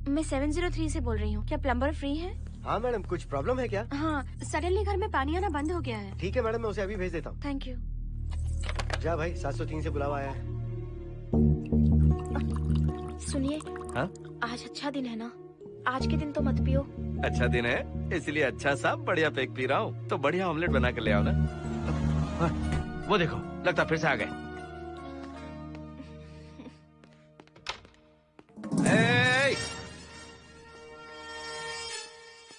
मैं 703 से बोल रही हूँ। क्या प्लम्बर फ्री है? हाँ मैडम, कुछ प्रॉब्लम है क्या? हाँ, सडनली घर में पानी आना बंद हो गया है। ठीक है मैडम, मैं उसे अभी भेज देता हूँ। Thank you. जा भाई, 703 से बुलावा आया है। सुनिए, हाँ? आज अच्छा दिन है ना? आज के दिन तो मत पियो। अच्छा दिन है, इसलिए अच्छा सा बढ़िया पेक पी रहा हूँ। तो बढ़िया ऑमलेट बना कर ले आओ ना। वो देखो, लगता फिर से आ गए।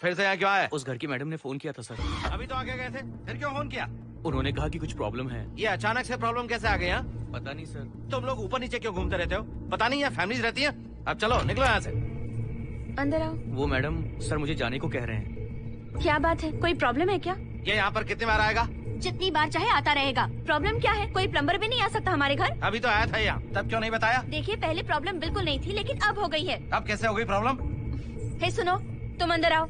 फिर से यहाँ क्यों आया? उस घर की मैडम ने फोन किया था सर। अभी तो आगे गए थे, फिर क्यों फोन किया? उन्होंने कहा कि कुछ प्रॉब्लम है। ये अचानक से प्रॉब्लम कैसे आ गई? यहाँ पता नहीं सर। तुम लोग ऊपर नीचे क्यों घूमते रहते हो? पता नहीं यहाँ फैमिलीज रहती हैं? अब चलो निकलो यहाँ से। अंदर आओ। वो मैडम सर मुझे जाने को कह रहे हैं। क्या बात है, कोई प्रॉब्लम है क्या? ये यहाँ पर कितनी बार आएगा? जितनी बार चाहे आता रहेगा। प्रॉब्लम क्या है? कोई प्लम्बर भी नहीं आ सकता हमारे घर? अभी तो आया था यहाँ, तब क्यों नहीं बताया? देखिए, पहले प्रॉब्लम बिल्कुल नहीं थी, लेकिन अब हो गई है। अब कैसे हो गई प्रॉब्लम? हे सुनो, तुम अंदर आओ।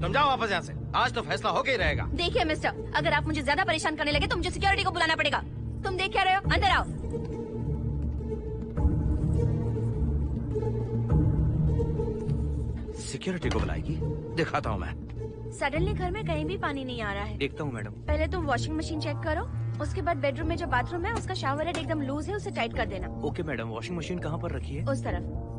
तुम जाओ वापस यहाँ से। आज तो फैसला होके ही रहेगा। देखिए मिस्टर, अगर आप मुझे ज्यादा परेशान करने लगे तो मुझे सिक्योरिटी को बुलाना पड़ेगा। तुम देख क्या रहे हो? अंदर आओ। सिक्योरिटी को बुलाएगी? दिखाता हूँ मैं। सडनली घर में कहीं भी पानी नहीं आ रहा है। देखता हूँ मैडम। पहले तुम वॉशिंग मशीन चेक करो, उसके बाद बेडरूम में जो बाथरूम है उसका शावर हेड एकदम लूज है, उसे टाइट कर देना। Okay madam. वॉशिंग मशीन कहाँ पर रखी है? उस तरफ।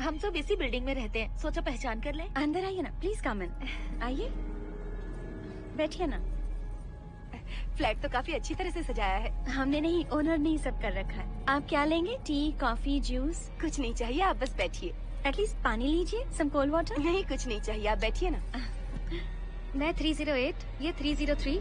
हम सब इसी बिल्डिंग में रहते हैं, सोचा पहचान कर लें। अंदर आइए ना, प्लीज कम इन। आइए, बैठिए ना। फ्लैट तो काफी अच्छी तरह से सजाया है। हमने नहीं, ओनर ने ही सब कर रखा है। आप क्या लेंगे? T, coffee, juice? कुछ नहीं चाहिए, आप बस बैठिए। एटलीस्ट पानी लीजिए, सम कोल्ड वाटर। नहीं, कुछ नहीं चाहिए, आप बैठिए ना। मैं 308, ये 303,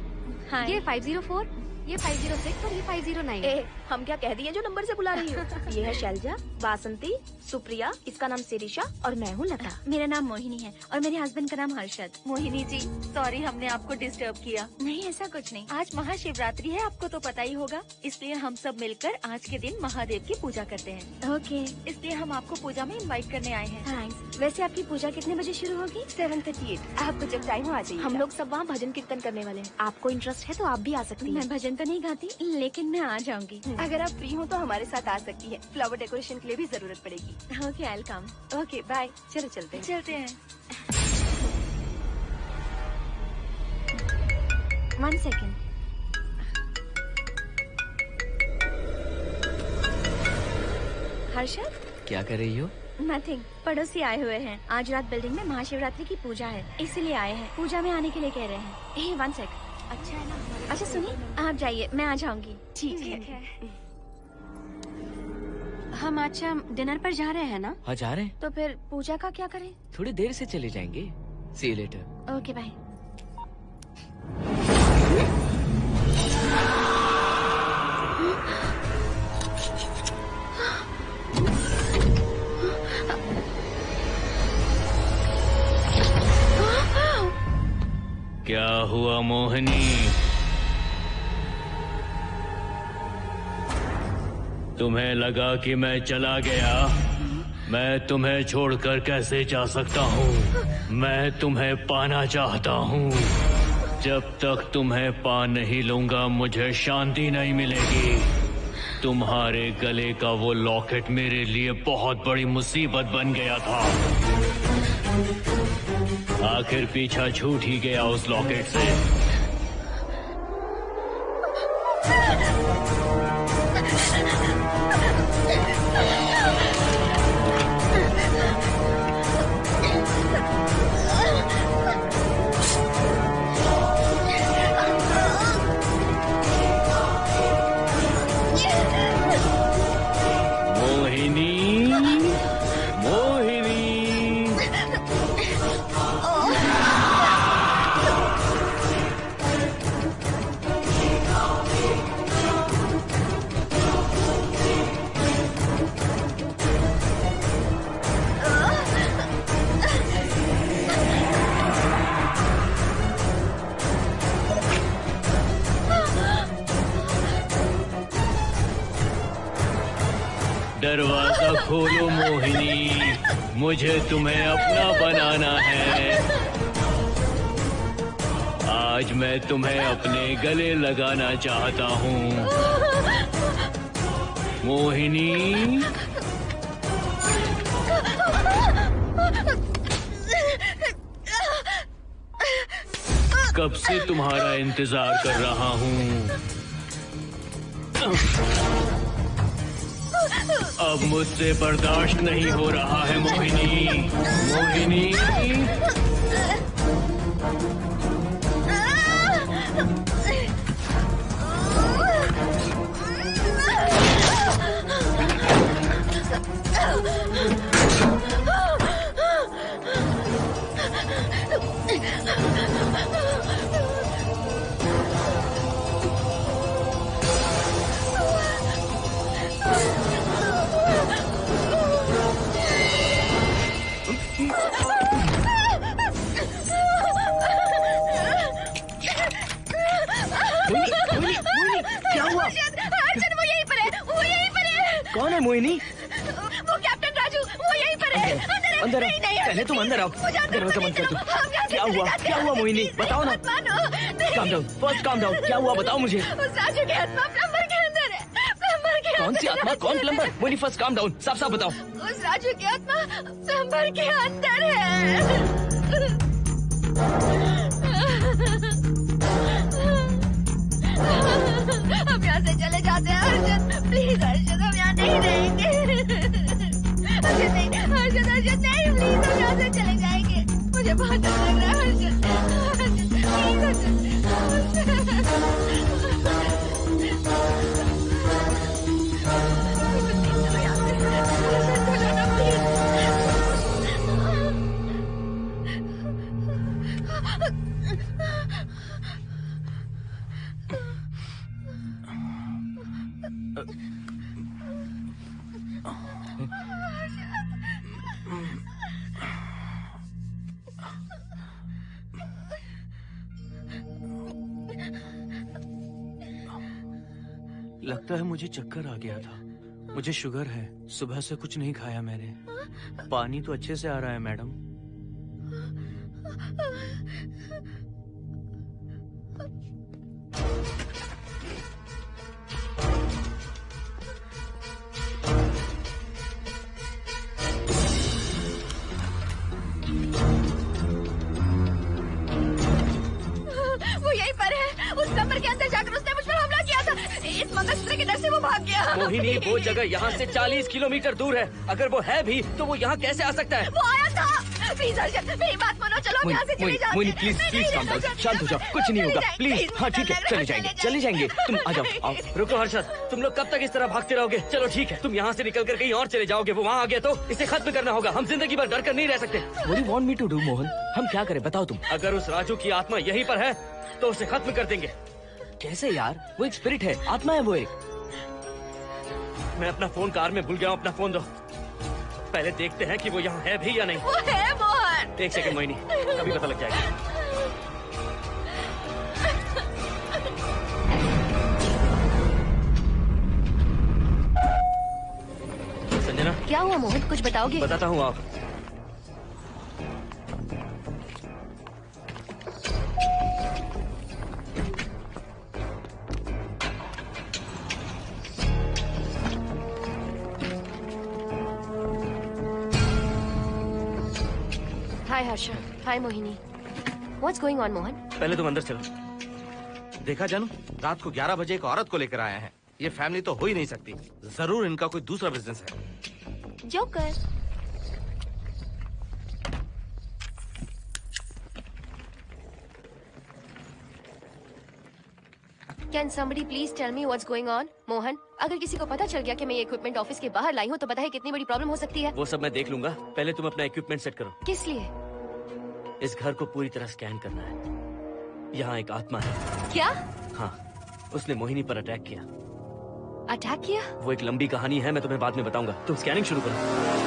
हाँ। ये 504, ये 506 और ये 509। हम क्या कह दिए जो नंबर से बुला रही हो? ये है शैलजा, बासंती, सुप्रिया, इसका नाम शिरीषा और मैं हूँ लता। मेरा नाम मोहिनी है और मेरे हस्बैंड का नाम हर्षद। मोहिनी जी, सॉरी हमने आपको डिस्टर्ब किया। नहीं, ऐसा कुछ नहीं। आज महाशिवरात्रि है, आपको तो पता ही होगा, इसलिए हम सब मिलकर आज के दिन महादेव की पूजा करते हैं। ओके, इसलिए हम आपको पूजा में इनवाइट करने आए हैं। थैंक्स। वैसे आपकी पूजा कितने बजे शुरू होगी? 7:38। आपको जब टाइम हो आ जाइए। हम लोग सब वहाँ भजन कीर्तन करने वाले हैं। आपको इंटरेस्ट है तो आप भी आ सकती हैं। मैं भजन तो नहीं गाती, लेकिन मैं आ जाऊंगी। अगर आप फ्री हो तो हमारे साथ आ सकती है। फ्लावर डेकोरेशन के लिए भी जरूरत पड़ेगी। Okay, I will come. Okay, bye. चलो चलते हैं। चलते हैं। 1 सेकेंड। हर्षद, क्या कर रही हो? नथिंग। पड़ोसी आए हुए हैं। आज रात बिल्डिंग में महाशिवरात्रि की पूजा है, इसीलिए आए हैं। पूजा में आने के लिए कह रहे हैं। 1 सेकेंड। अच्छा है ना? अच्छा सुनिए, आप जाइए, मैं आ जाऊंगी। ठीक है। हम अच्छा डिनर पर जा रहे हैं ना? हाँ, जा रहे हैं। तो फिर पूजा का क्या करें? थोड़ी देर से चले जाएंगे। See you later. Okay, bye. क्या हुआ मोहिनी? तुम्हें लगा कि मैं चला गया? मैं तुम्हें छोड़कर कैसे जा सकता हूँ? मैं तुम्हें पाना चाहता हूँ। जब तक तुम्हें पा नहीं लूंगा मुझे शांति नहीं मिलेगी। तुम्हारे गले का वो लॉकेट मेरे लिए बहुत बड़ी मुसीबत बन गया था। आखिर पीछा छूट ही गया उस लॉकेट से। दरवाजा खोलो मोहिनी, मुझे तुम्हें अपना बनाना है। आज मैं तुम्हें अपने गले लगाना चाहता हूँ मोहिनी। कब से तुम्हारा इंतजार कर रहा हूँ। अब मुझसे बर्दाश्त नहीं हो रहा है मोहिनी। मोहिनी कौन है मोहिनी? वो कैप्टन राजू, वो यहीं पर है। अंदर आओ, पहले तुम अंदर आओ। दरवाजा बंद कर दो। क्या हुआ? क्या हुआ मोहिनी? बताओ ना। Calm down, first calm down. क्या हुआ बताओ मुझे। उस राजू की आत्मा प्लम्बर के अंदर है। प्लम्बर के कौन सी आत्मा? कौन plumber? Mohini first calm down, साफ साफ बताओ। उस राजू की आत्मा प्लम्बर के अंदर है। हम यहाँ से चले जाते हैं हर्षद, प्लीज हर्षद, हम यहाँ नहीं रहेंगे। हर्षद नहीं, हर्षद लगता है मुझे चक्कर आ गया था। मुझे शुगर है, सुबह से कुछ नहीं खाया मैंने। पानी तो अच्छे से आ रहा है मैडम। वो यहीं पर है। उस कमरे के अंदर जाकर उसने मुझ पर हमला किया था। इस मंगलसूत्र के डर से वो भाग गया। मोहिनी, वो जगह यहाँ से 40 किलोमीटर दूर है। अगर वो है भी तो वो यहाँ कैसे आ सकता है? वो आया था। प्लीज अर्शद, मेरी बात मानो, चलो हम यहाँ से चले जाते हैं। Mohini please please calm down, शांत हो जाओ, कुछ नहीं होगा प्लीज। हाँ ठीक है, चले जाएंगे, तुम आ जाओ। आओ। रुको हर्षद, तुम लोग कब तक इस तरह भागते रहोगे? चलो ठीक है, तुम यहाँ से निकल कर कहीं और चले जाओगे। वो वहाँ आ गया तो इसे खत्म करना होगा। हम जिंदगी भर डर कर नहीं रह सकते। What do you want me to do, Mohan? हम क्या करें बताओ तुम। अगर उस राजू की आत्मा यहीं पर है तो उसे खत्म कर देंगे। कैसे यार? वो एक स्पिरिट है, आत्मा है वो एक। मैं अपना फोन कार में भूल गया हूँ। अपना फोन दो। पहले देखते हैं कि वो यहाँ है भी या नहीं। वो है मोहन। एक सेकंड मोहिनी, अभी पता लग जाएगा। संजना, क्या हुआ मोहन, कुछ बताओगे? बताता हूँ आप। हाय हर्षा, हाय Mohini. What's going on, Mohan? पहले तुम अंदर चलो। देखा जानू, रात को 11 बजे एक औरत को लेकर आया है। ये फैमिली तो हो ही नहीं सकती। जरूर इनका कोई दूसरा बिजनेस है। Joker. Can somebody please tell me what's going on? Mohan, अगर किसी को पता चल गया कि मैं ये इक्विपमेंट ऑफिस के बाहर लाई हूँ तो पता है कितनी बड़ी प्रॉब्लम हो सकती है। वो सब मैं देख लूंगा। पहले तुम अपना इक्विपमेंट सेट करो। किस लिए? इस घर को पूरी तरह स्कैन करना है। यहाँ एक आत्मा है। क्या? हाँ, उसने मोहिनी पर अटैक किया। अटैक किया? वो एक लंबी कहानी है, मैं तुम्हें बाद में बताऊंगा। तुम स्कैनिंग शुरू करो।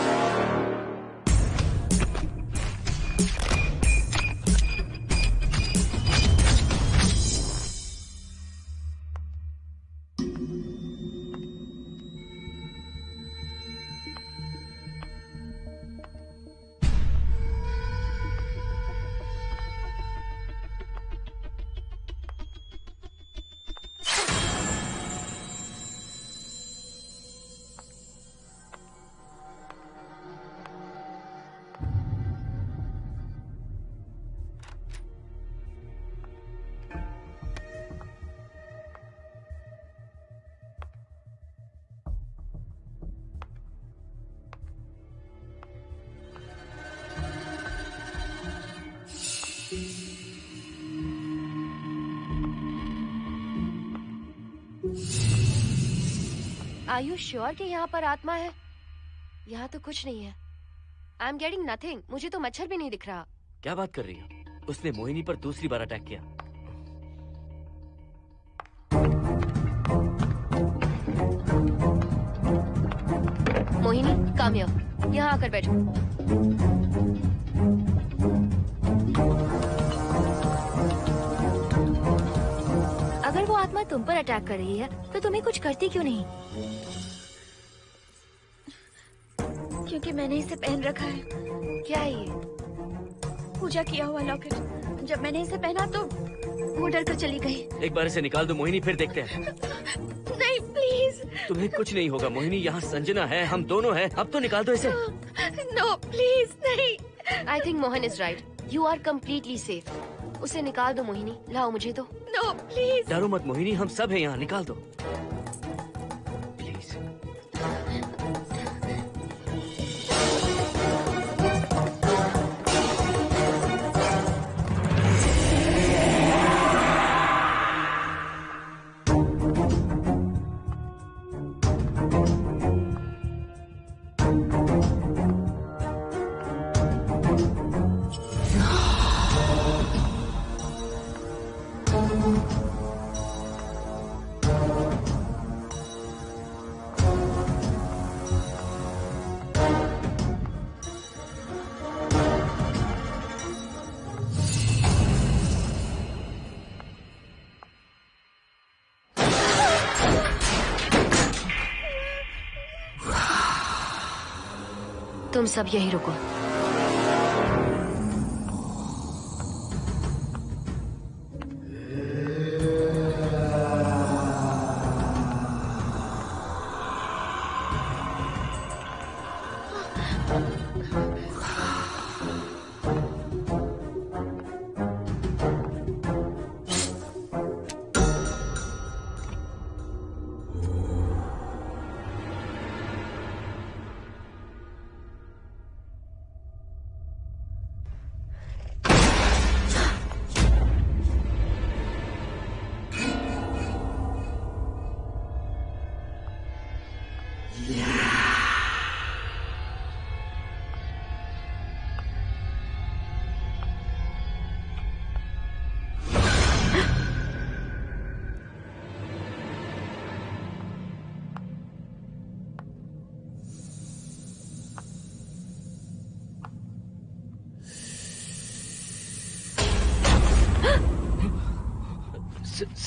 Are you sure कि यहाँ पर आत्मा है? यहाँ तो कुछ नहीं है। I am getting nothing. मुझे तो मच्छर भी नहीं दिख रहा। क्या बात कर रही हो? उसने मोहिनी पर दूसरी बार अटैक किया। Mohini, come here. यहाँ आकर बैठो। अगर वो आत्मा तुम पर अटैक कर रही है तो तुम्हें कुछ करती क्यों नहीं? क्योंकि मैंने इसे पहन रखा है। क्या है ये? पूजा किया हुआ लॉकेट। जब मैंने इसे पहना तो वो डर कर चली गई। एक बार इसे निकाल दो मोहिनी, फिर देखते हैं। नहीं प्लीज। तुम्हें कुछ नहीं होगा मोहिनी, यहाँ संजना है, हम दोनों हैं। अब तो निकाल दो इसे। नो प्लीज नहीं। I think Mohan is right. You are completely safe. उसे निकाल दो मोहिनी। लाओ मुझे तो। No please. डरो मत मोहिनी, हम सब हैं यहाँ, निकाल दो। तुम सब यही रुको।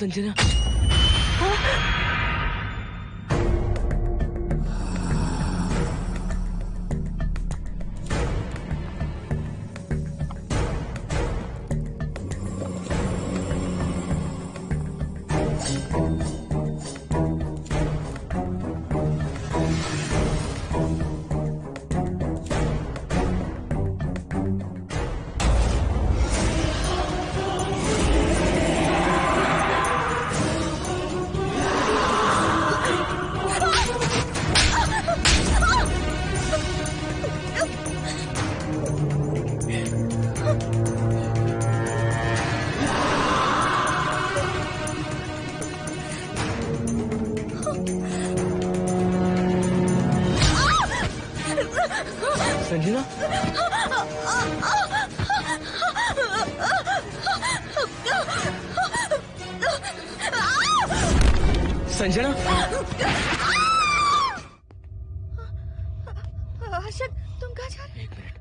संजना, संजना, संजना, हर्षद, तुम कहाँ जा रहे? एक मिनट।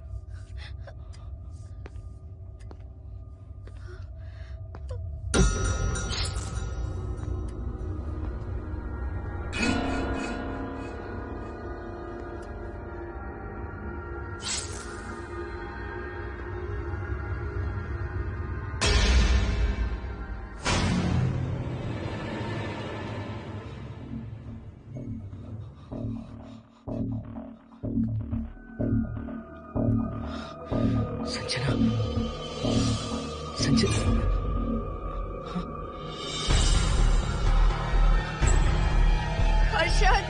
संजना, संजना, हर्षद,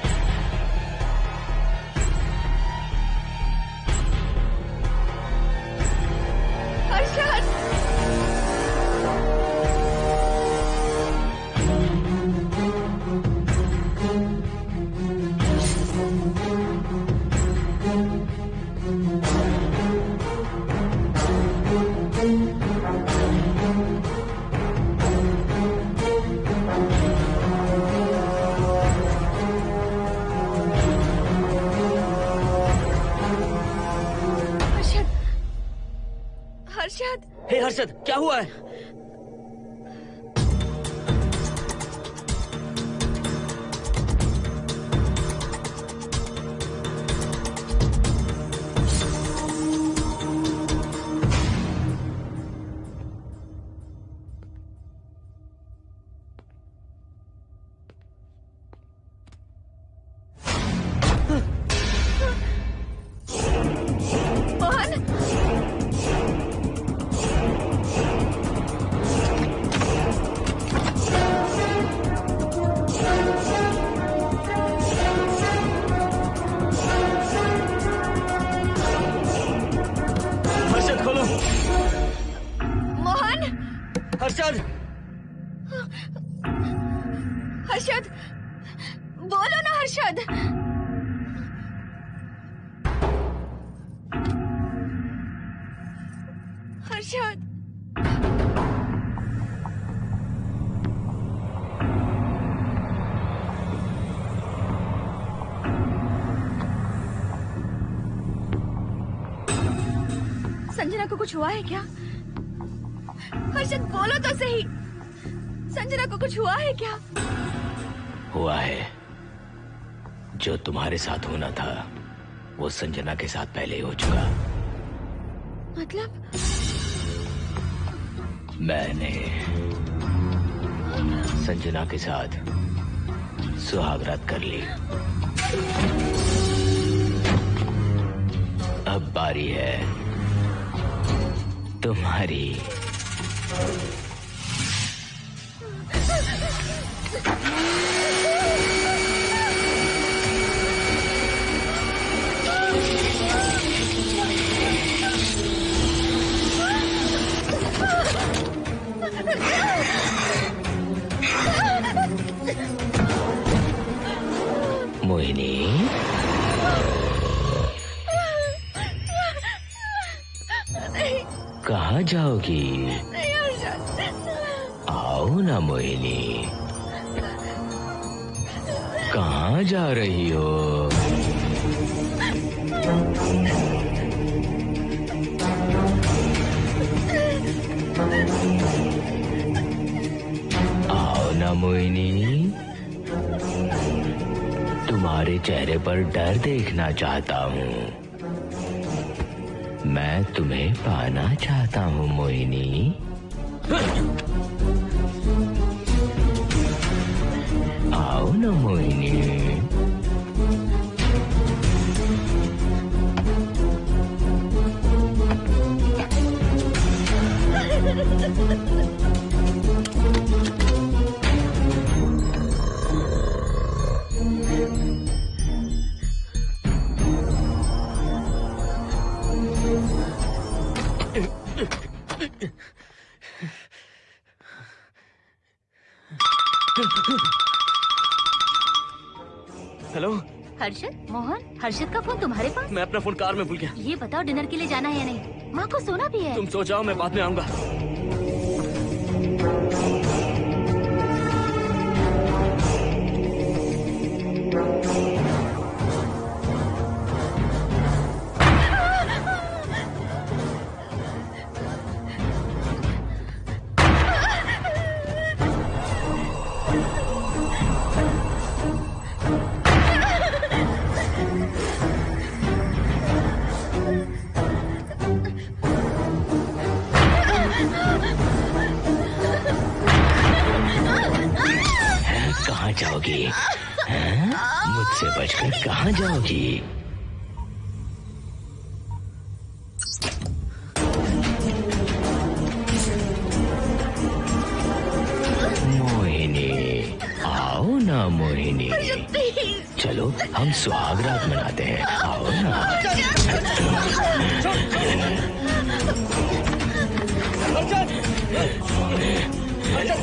हर्षद, हर्षद, हे हर्षद, क्या हुआ है? हर्षद, हर्षद, बोलो ना हर्षद। हर्षद, संजना को कुछ हुआ है क्या? हर्षद बोलो तो सही, संजना को कुछ हुआ है क्या? हुआ है, जो तुम्हारे साथ होना था वो संजना के साथ पहले ही हो चुका। मतलब? मैंने संजना के साथ सुहागरात कर ली। अब बारी है तुम्हारी। मोहिनी, कहाँ जाओगी? आओ ना मोहिनी, कहाँ जा रही हो? आओ ना मोहिनी, तुम्हारे चेहरे पर डर देखना चाहता हूँ। मैं तुम्हें पाना चाहता हूँ मोहिनी। आओ ना मोहिनी। हेलो हर्षद, मोहन, हर्षद का फोन तुम्हारे पास? मैं अपना फोन कार में भूल गया। ये बताओ डिनर के लिए जाना है या नहीं? माँ को सोना भी है। तुम सो जाओ, मैं बाद में आऊंगा। कहाँ जाओगी? मुझसे बचकर कहाँ जाओगी? मोहिनी, आओ ना मोहिनी। चलो हम सुहागरात मनाते हैं, आओ ना।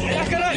क्या कर रहा है?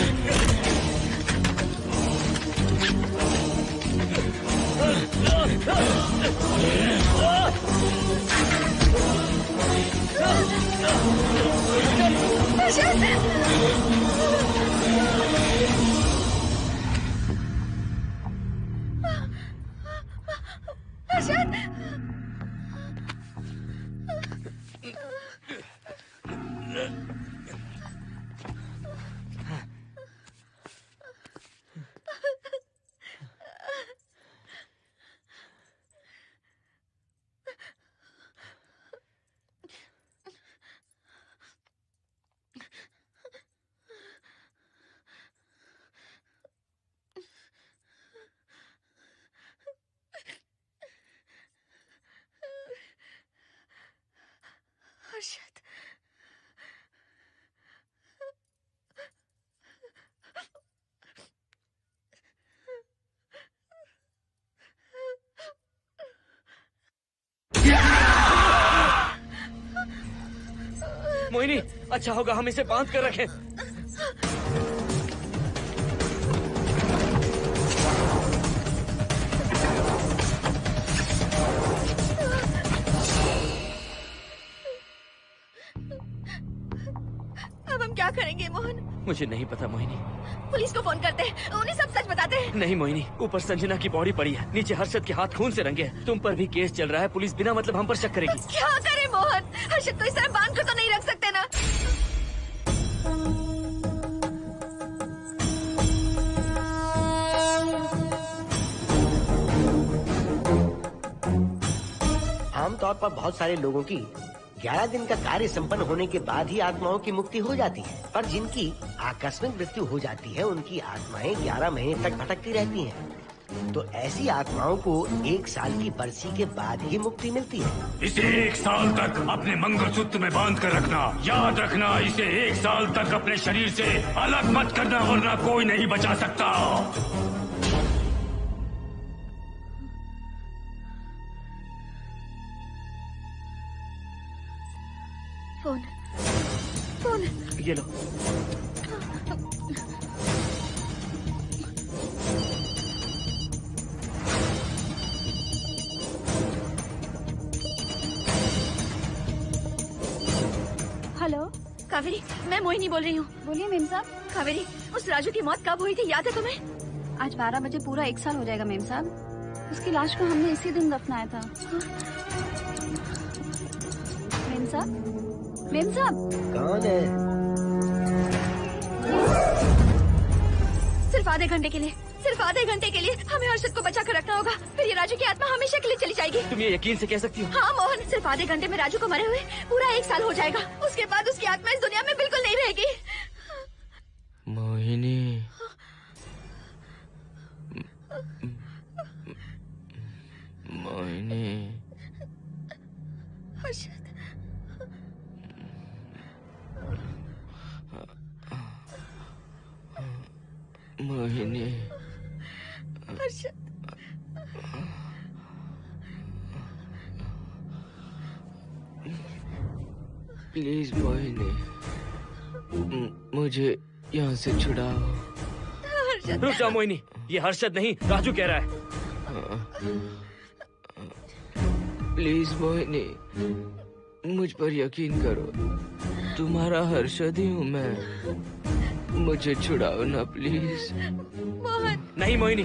हर्षद, मोहिनी, अच्छा होगा हम इसे बांध कर रखें। अब हम क्या करेंगे मोहन? मुझे नहीं पता मोहिनी। पुलिस को फोन करते हैं, उन्हें सब सच बताते हैं। नहीं मोहिनी, ऊपर संजना की बॉडी पड़ी है, नीचे हर्षद के हाथ खून से रंगे हैं। तुम पर भी केस चल रहा है, पुलिस बिना मतलब हम पर शक करेगी। क्या करे मोहन? हर्षद को इस तरह बांध कर तो नहीं रख सकते ना। आमतौर पर बहुत सारे लोगों की 11 दिन का कार्य संपन्न होने के बाद ही आत्माओं की मुक्ति हो जाती है, पर जिनकी आकस्मिक मृत्यु हो जाती है उनकी आत्माएं 11 महीने तक भटकती रहती हैं। तो ऐसी आत्माओं को 1 साल की बरसी के बाद ही मुक्ति मिलती है। इसे 1 साल तक अपने मंगलसूत्र में बांध कर रखना। याद रखना, इसे 1 साल तक अपने शरीर से अलग मत करना, वरना कोई नहीं बचा सकता। फोन ये लो। हेलो कावेरी, मैं मोहिनी बोल रही हूँ। बोलिए मेम साहब। कावेरी, उस राजू की मौत कब हुई थी, याद है तुम्हें? आज 12 बजे पूरा 1 साल हो जाएगा मेम साहब। उसकी लाश को हमने इसी दिन दफनाया था। मेम साहब, मेम साहब। कौन है? सिर्फ आधे घंटे के लिए, सिर्फ आधे घंटे के लिए हमें हर्षद को बचा कर रखना होगा, फिर ये राजू की आत्मा हमेशा के लिए चली जाएगी। तुम ये यकीन से कह सकती हो? हाँ मोहन, सिर्फ आधे घंटे में राजू को मरे हुए पूरा 1 साल हो जाएगा। उसके बाद उसकी आत्मा इस दुनिया में बिल्कुल नहीं रहेगी। मोहिनी, मोहिनी, हर्षद, मोहिनी, हर्षद, प्लीज मोहिनी, मुझे यहाँ से छुड़ाओ। रुक जाओ मोहिनी, ये हर्षद नहीं राजू कह रहा है। प्लीज मोहिनी, मुझ पर यकीन करो, तुम्हारा हर्षद ही हूँ मैं। मुझे छुड़ाओ ना प्लीज। मोहन। नहीं मोहिनी,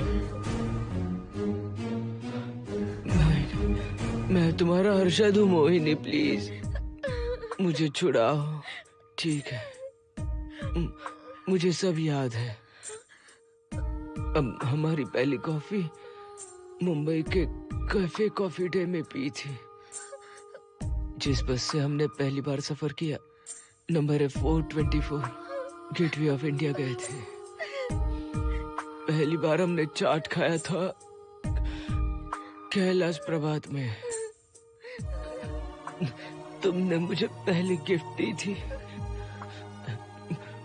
मैं तुम्हारा हर्षद हूँ मोहिनी, प्लीज मुझे छुड़ाओ। ठीक है, मुझे सब याद है। अब हमारी पहली कॉफी मुंबई के कैफे कॉफी डे में पी थी। जिस बस से हमने पहली बार सफर किया, नंबर है 424, गेटवे ऑफ इंडिया गए थे। पहली बार हमने चाट खाया था कैलाश प्रभात में। तुमने मुझे पहली गिफ्ट दी थी,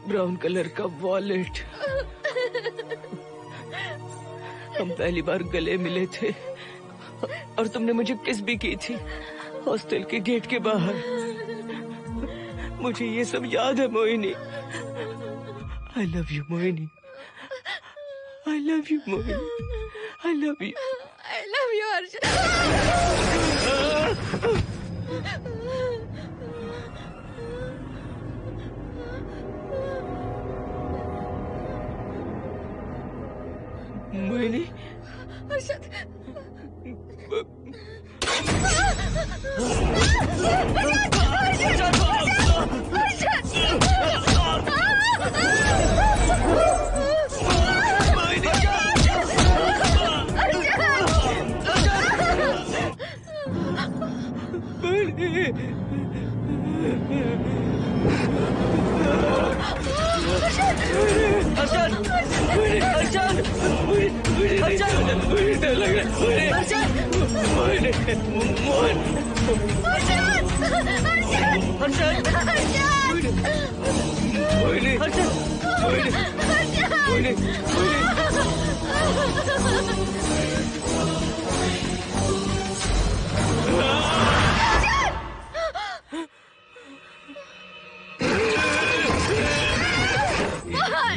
ब्राउन कलर का वॉलेट। हम पहली बार गले मिले थे और तुमने मुझे किस भी की थी हॉस्टल के गेट के बाहर। मुझे ये सब याद है Mohini. I love you Mohini, I love you Mohini, I love you, I love you Harshad. Mohini, Harshad,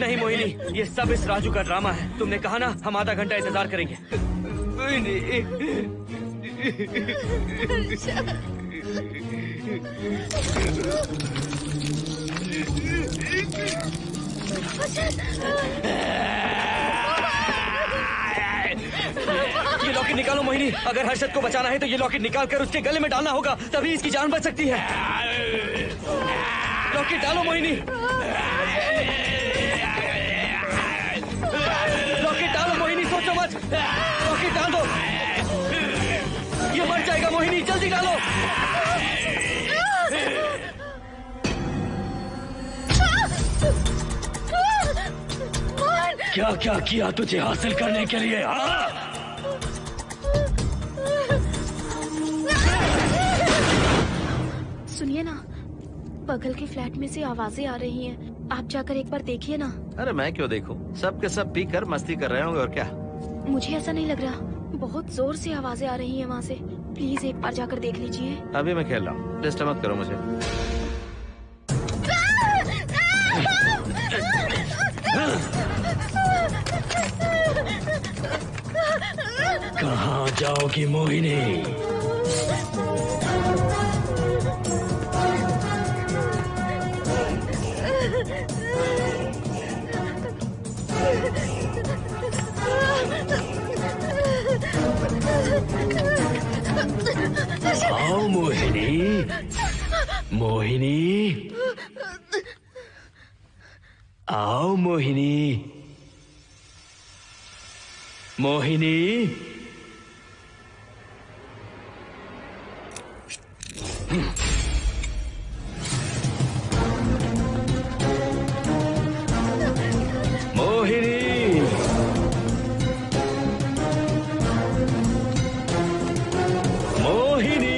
नहीं मोहिनी, ये सब इस राजू का ड्रामा है। तुमने कहा ना हम आधा घंटा इंतजार करेंगे। ये लॉकेट निकालो मोहिनी। अगर हर्षद को बचाना है तो ये लॉकेट निकाल कर उसके गले में डालना होगा, तभी इसकी जान बच सकती है। लॉकेट डालो मोहिनी, लॉकेट डालो मोहिनी, सोचो मत। लॉकेट डाल दो, ये मर जाएगा मोहिनी, जल्दी डालो। क्या क्या किया तुझे हासिल करने के लिए? हाँ? सुनिए ना, बगल के फ्लैट में से आवाजें आ रही हैं। आप जाकर एक बार देखिए ना। अरे मैं क्यों देखूं? सब के सब पी कर मस्ती कर रहे होंगे और क्या। मुझे ऐसा नहीं लग रहा, बहुत जोर से आवाजें आ रही हैं वहाँ से। प्लीज एक बार जाकर देख लीजिए। अभी मैं खेल रहा हूँ, डिस्टर्ब मत करो मुझे। कहाँ जाओगी मोहिनी? आओ मोहिनी, मोहिनी, आओ मोहिनी, मोहिनी। मोहिनी, मोहिनी।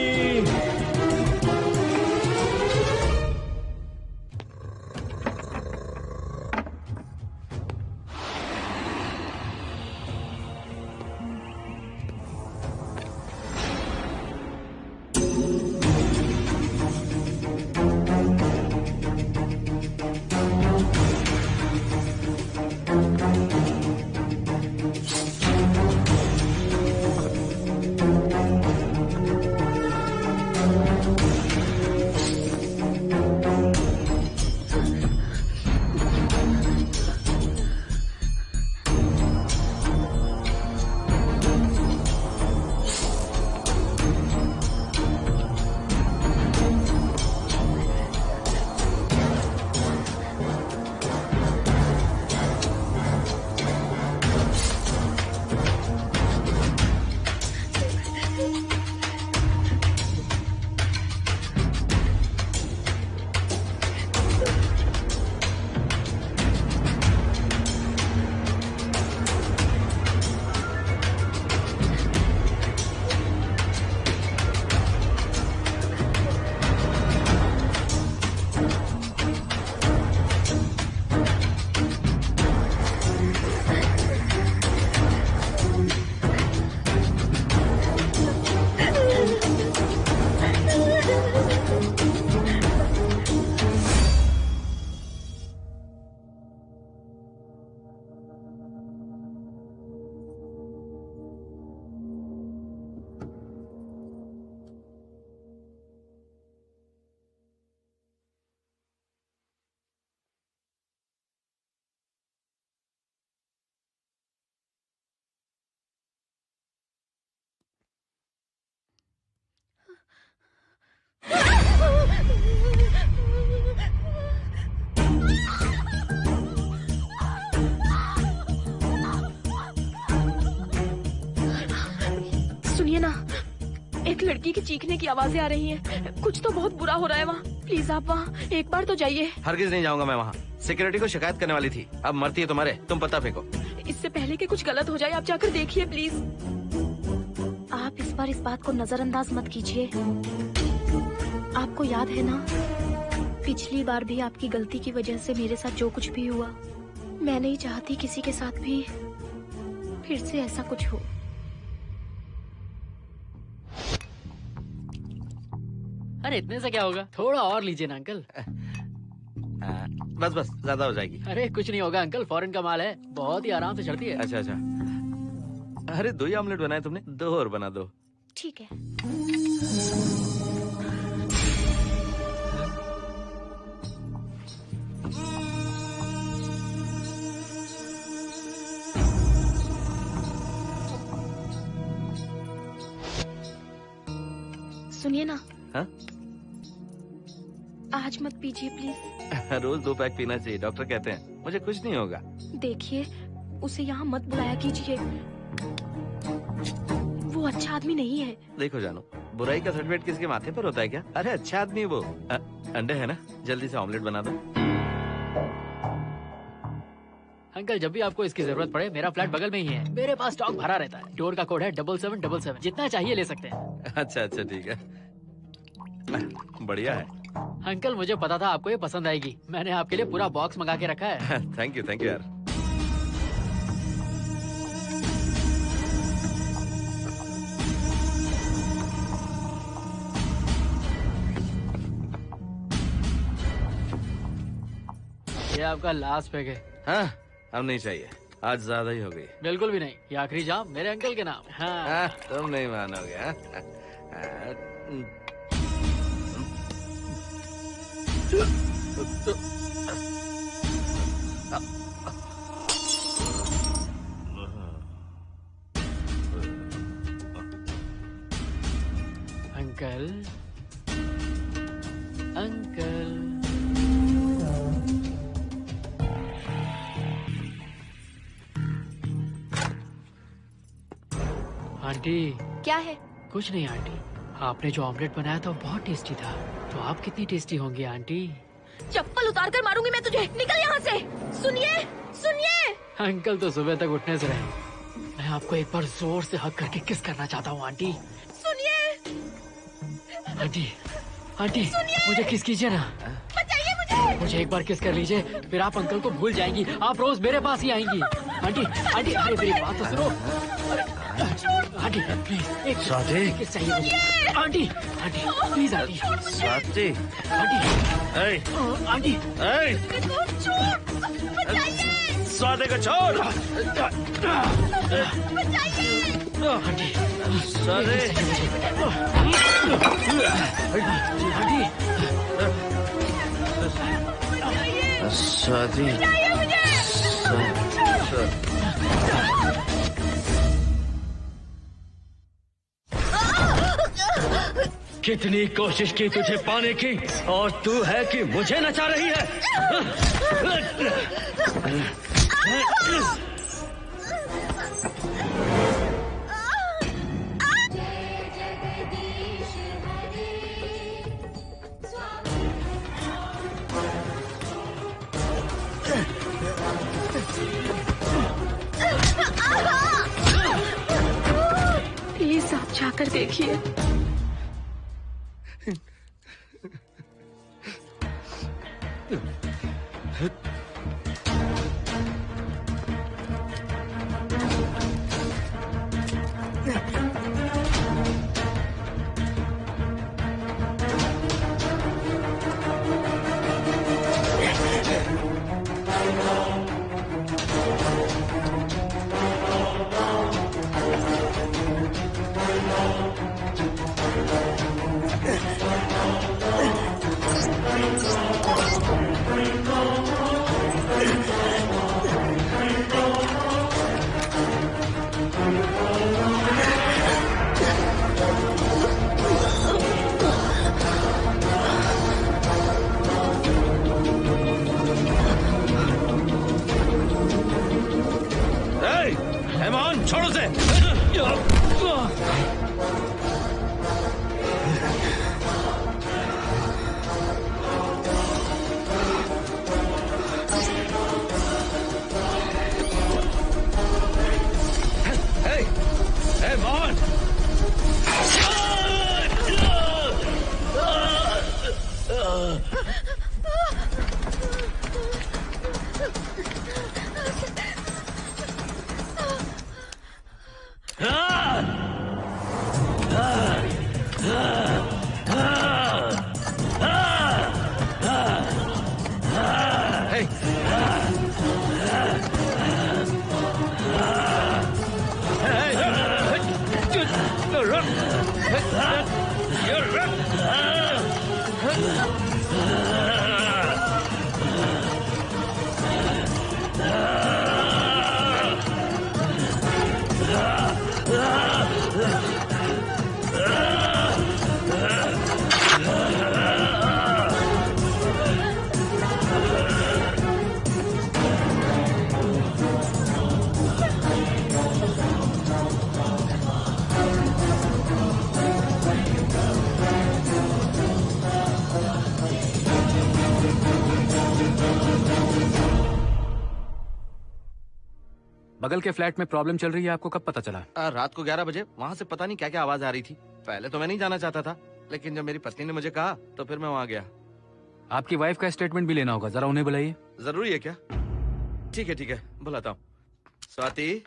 सुनिए ना, एक लड़की की चीखने की आवाजें आ रही हैं। कुछ तो बहुत बुरा हो रहा है वहाँ। प्लीज आप वहाँ एक बार तो जाइए। हरगिज नहीं जाऊंगा मैं वहाँ। सिक्योरिटी को शिकायत करने वाली थी, अब मरती है तुम्हारे, तुम पता फेंको। इससे पहले कि कुछ गलत हो जाए, आप जाकर देखिए प्लीज। आप इस बार इस बात को नजरअंदाज मत कीजिए। आपको याद है ना, पिछली बार भी आपकी गलती की वजह से मेरे साथ जो कुछ भी हुआ, मैं नहीं चाहती किसी के साथ भी फिर से ऐसा कुछ हो। अरे इतने से क्या होगा, थोड़ा और लीजिए ना अंकल। बस बस, ज्यादा हो जाएगी। अरे कुछ नहीं होगा अंकल, फॉरेन का माल है, बहुत ही आराम से चढ़ती है। अच्छा अच्छा। अरे 2 ही ऑमलेट बनाए तुमने, 2 और बना दो। ठीक है। सुनिए ना। हाँ? आज मत पीजिए प्लीज। रोज 2 पैक पीना चाहिए, डॉक्टर कहते हैं। मुझे कुछ नहीं होगा। देखिए, उसे यहाँ मत बुलाया कीजिए, वो अच्छा आदमी नहीं है। देखो जानो, बुराई का सर्टिफिकेट किसके माथे पर होता है क्या? अरे अच्छा आदमी है वो। अंडे है ना, जल्दी से ऑमलेट बना दो। अंकल जब भी आपको इसकी जरूरत पड़े मेरा फ्लैट बगल में ही है। मेरे पास स्टॉक भरा रहता है। डोर का कोड है 7777। जितना चाहिए ले सकते हैं। अच्छा अच्छा ठीक है, बढ़िया है। अंकल मुझे पता था आपको ये पसंद आएगी। मैंने आपके लिए पूरा बॉक्स मंगा के रखा है। थैंक यू यार। ये आपका लास्ट पैक है। हाँ, अब नहीं चाहिए, आज ज्यादा ही हो गई। बिल्कुल भी नहीं, ये आखिरी जाम मेरे अंकल के नाम। हाँ। तुम नहीं मानोगे। Uncle uncle aunty. क्या है? कुछ नहीं आंटी, आपने जो ऑमलेट बनाया था वो बहुत टेस्टी था। तो आप कितनी टेस्टी होंगी आंटी? चप्पल उतार कर मारूंगी मैं तुझे। निकल यहाँ से। सुनिए सुनिए। अंकल तो सुबह तक उठने से रहे। मैं आपको एक बार जोर से हक करके किस करना चाहता हूँ आंटी। सुनिए आंटी। आंटी मुझे किस कीजिए ना। बचाइए मुझे। मुझे एक बार किस कर लीजिए, फिर आप अंकल को भूल जाएंगी। आप रोज मेरे पास ही आएंगी। आंटी आंटी अरे मेरी बात तो सुनो। आंटी प्लीज एक स्वाति किस चाहिए मुझे। Aunty aunty please aunty. Swati aunty aunty Swati को छोड़। आंटी स्वाति स्वाति कितनी कोशिश की तुझे पाने की, और तू है कि मुझे नचा रही है। प्लीज आप जाकर देखिए। छोड़ो से। Hey, Mohan! बगल के फ्लैट में प्रॉब्लम चल रही है, आपको कब पता चला? रात को 11 बजे वहाँ से पता नहीं क्या क्या आवाज आ रही थी। पहले तो मैं नहीं जाना चाहता था, लेकिन जब मेरी पत्नी ने मुझे कहा तो फिर मैं वहाँ गया। आपकी वाइफ का स्टेटमेंट भी लेना होगा, जरा उन्हें बुलाइए। जरूरी है क्या? ठीक है, बुलाता हूँ। स्वाति,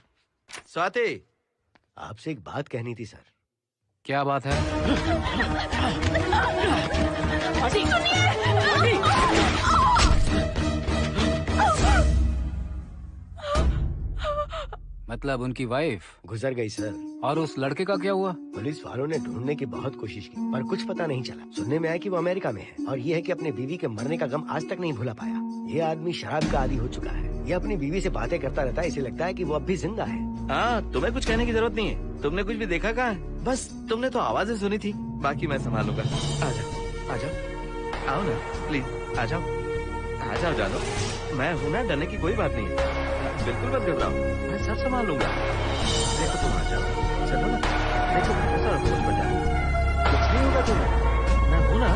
स्वाति, आपसे एक बात कहनी थी सर। क्या बात है? मतलब उनकी वाइफ गुजर गई सर। और उस लड़के का क्या हुआ? पुलिस वालों ने ढूंढने की बहुत कोशिश की पर कुछ पता नहीं चला। सुनने में आया कि वो अमेरिका में है और ये है कि अपनी बीवी के मरने का गम आज तक नहीं भुला पाया। ये आदमी शराब का आदी हो चुका है। ये अपनी बीवी से बातें करता रहता है, इसे लगता है कि वो अब भी जिंदा है। हाँ, तुम्हें कुछ कहने की जरूरत नहीं है। तुमने कुछ भी देखा कहाँ है? बस तुमने तो आवाजें सुनी थी, बाकी मैं संभालूंगा। आ जाओ, आओ ना प्लीज, आ जाओ जानो। मैं हूँ ना, डरने की कोई बात नहीं है। बिल्कुल मत घबराओ, मैं सब संभाल लूंगा। देखो तुम आ जाओ, चलो ना। देखो कुछ नहीं होगा तुम्हें, मैं हूँ ना।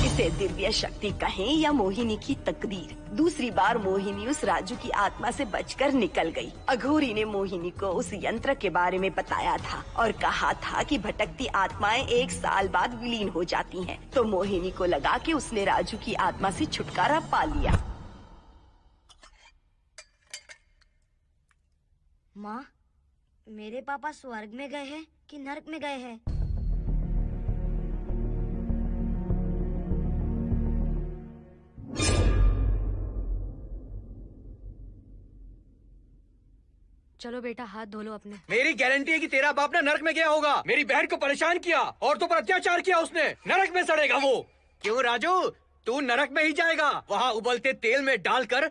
इसे दिव्य शक्ति कहें या मोहिनी की तकदीर, दूसरी बार मोहिनी उस राजू की आत्मा से बचकर निकल गई। अघोरी ने मोहिनी को उस यंत्र के बारे में बताया था और कहा था कि भटकती आत्माएं 1 साल बाद विलीन हो जाती हैं। तो मोहिनी को लगा कि उसने राजू की आत्मा से छुटकारा पा लिया। माँ, मेरे पापा स्वर्ग में गए हैं कि नरक में गए हैं? चलो बेटा, हाथ धो लो अपने। मेरी गारंटी है कि तेरा बाप ना नरक में गया होगा। मेरी बहन को परेशान किया, औरतों पर अत्याचार किया उसने। नरक में सड़ेगा वो। क्यों राजू, तू नरक में ही जाएगा। वहाँ उबलते तेल में डालकर